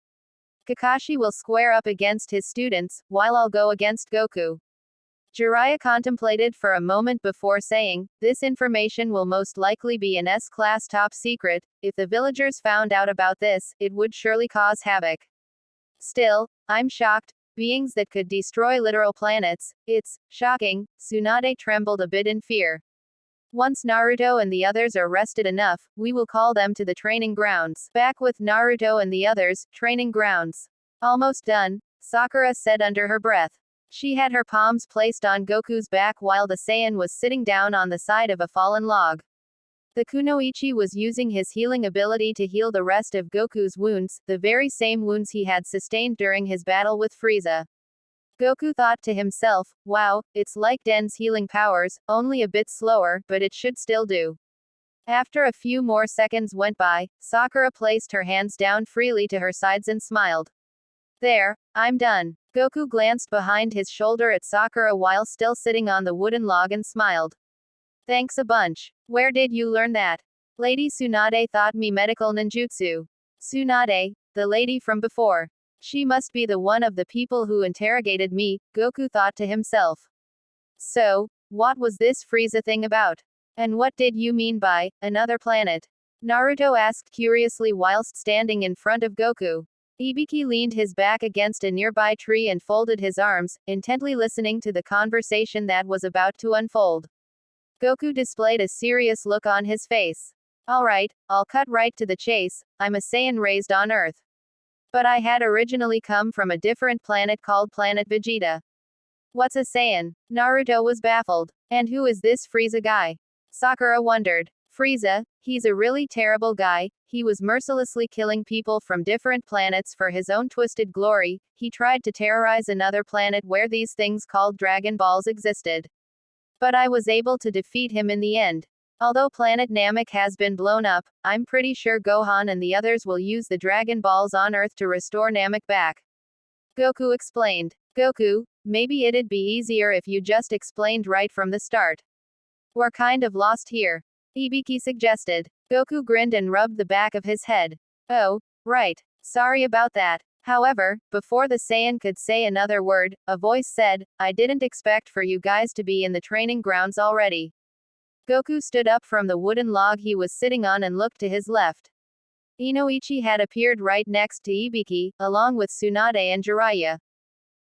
Kakashi will square up against his students, while I'll go against Goku. Jiraiya contemplated for a moment before saying, this information will most likely be an S-class top secret. If the villagers found out about this, it would surely cause havoc. Still, I'm shocked. Beings that could destroy literal planets, it's shocking. Tsunade trembled a bit in fear. Once Naruto and the others are rested enough, we will call them to the training grounds. Back with Naruto and the others, training grounds. Almost done, Sakura said under her breath. She had her palms placed on Goku's back while the Saiyan was sitting down on the side of a fallen log. The Kunoichi was using his healing ability to heal the rest of Goku's wounds, the very same wounds he had sustained during his battle with Frieza. Goku thought to himself, wow, it's like Den's healing powers, only a bit slower, but it should still do. After a few more seconds went by, Sakura placed her hands down freely to her sides and smiled. There, I'm done. Goku glanced behind his shoulder at Sakura while still sitting on the wooden log and smiled. Thanks a bunch. Where did you learn that? Lady Tsunade taught me medical ninjutsu. Tsunade, the lady from before. She must be the one of the people who interrogated me, Goku thought to himself. So, what was this Frieza thing about? And what did you mean by another planet? Naruto asked curiously whilst standing in front of Goku. Ibiki leaned his back against a nearby tree and folded his arms, intently listening to the conversation that was about to unfold. Goku displayed a serious look on his face. Alright, I'll cut right to the chase, I'm a Saiyan raised on Earth. But I had originally come from a different planet called Planet Vegeta. What's a Saiyan? Naruto was baffled. And who is this Frieza guy? Sakura wondered. Frieza, he's a really terrible guy, he was mercilessly killing people from different planets for his own twisted glory, he tried to terrorize another planet where these things called Dragon Balls existed. But I was able to defeat him in the end. Although Planet Namek has been blown up, I'm pretty sure Gohan and the others will use the Dragon Balls on Earth to restore Namek back. Goku explained. Goku, maybe it'd be easier if you just explained right from the start. We're kind of lost here. Ibiki suggested. Goku grinned and rubbed the back of his head. Oh, right. Sorry about that. However, before the Saiyan could say another word, a voice said, I didn't expect for you guys to be in the training grounds already. Goku stood up from the wooden log he was sitting on and looked to his left. Inoichi had appeared right next to Ibiki, along with Tsunade and Jiraiya.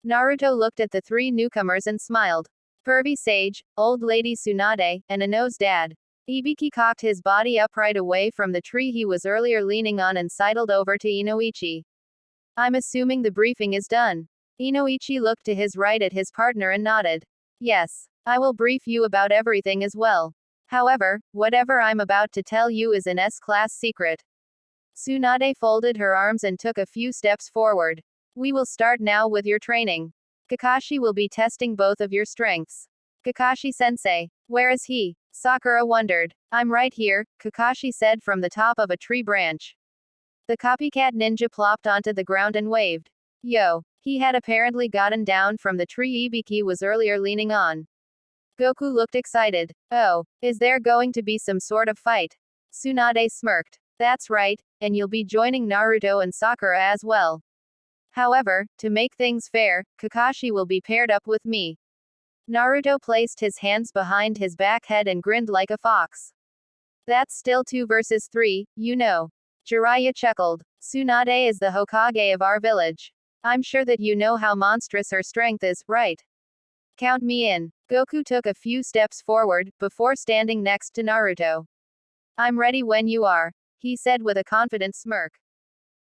Naruto looked at the three newcomers and smiled. Pervy Sage, Old Lady Tsunade, and Ino's dad. Ibiki cocked his body upright away from the tree he was earlier leaning on and sidled over to Inoichi. I'm assuming the briefing is done. Inoichi looked to his right at his partner and nodded. Yes. I will brief you about everything as well. However, whatever I'm about to tell you is an S-class secret. Tsunade folded her arms and took a few steps forward. We will start now with your training. Kakashi will be testing both of your strengths. Kakashi-sensei. Where is he? Sakura wondered. I'm right here, Kakashi said from the top of a tree branch. The copycat ninja plopped onto the ground and waved. Yo. He had apparently gotten down from the tree Ibiki was earlier leaning on. Goku looked excited. Oh, is there going to be some sort of fight? Tsunade smirked. That's right, and you'll be joining Naruto and Sakura as well. However, to make things fair, Kakashi will be paired up with me. Naruto placed his hands behind his back head and grinned like a fox. That's still 2 versus 3, you know. Jiraiya chuckled. Tsunade is the Hokage of our village. I'm sure that you know how monstrous her strength is, right? Count me in. Goku took a few steps forward, before standing next to Naruto. I'm ready when you are, he said with a confident smirk.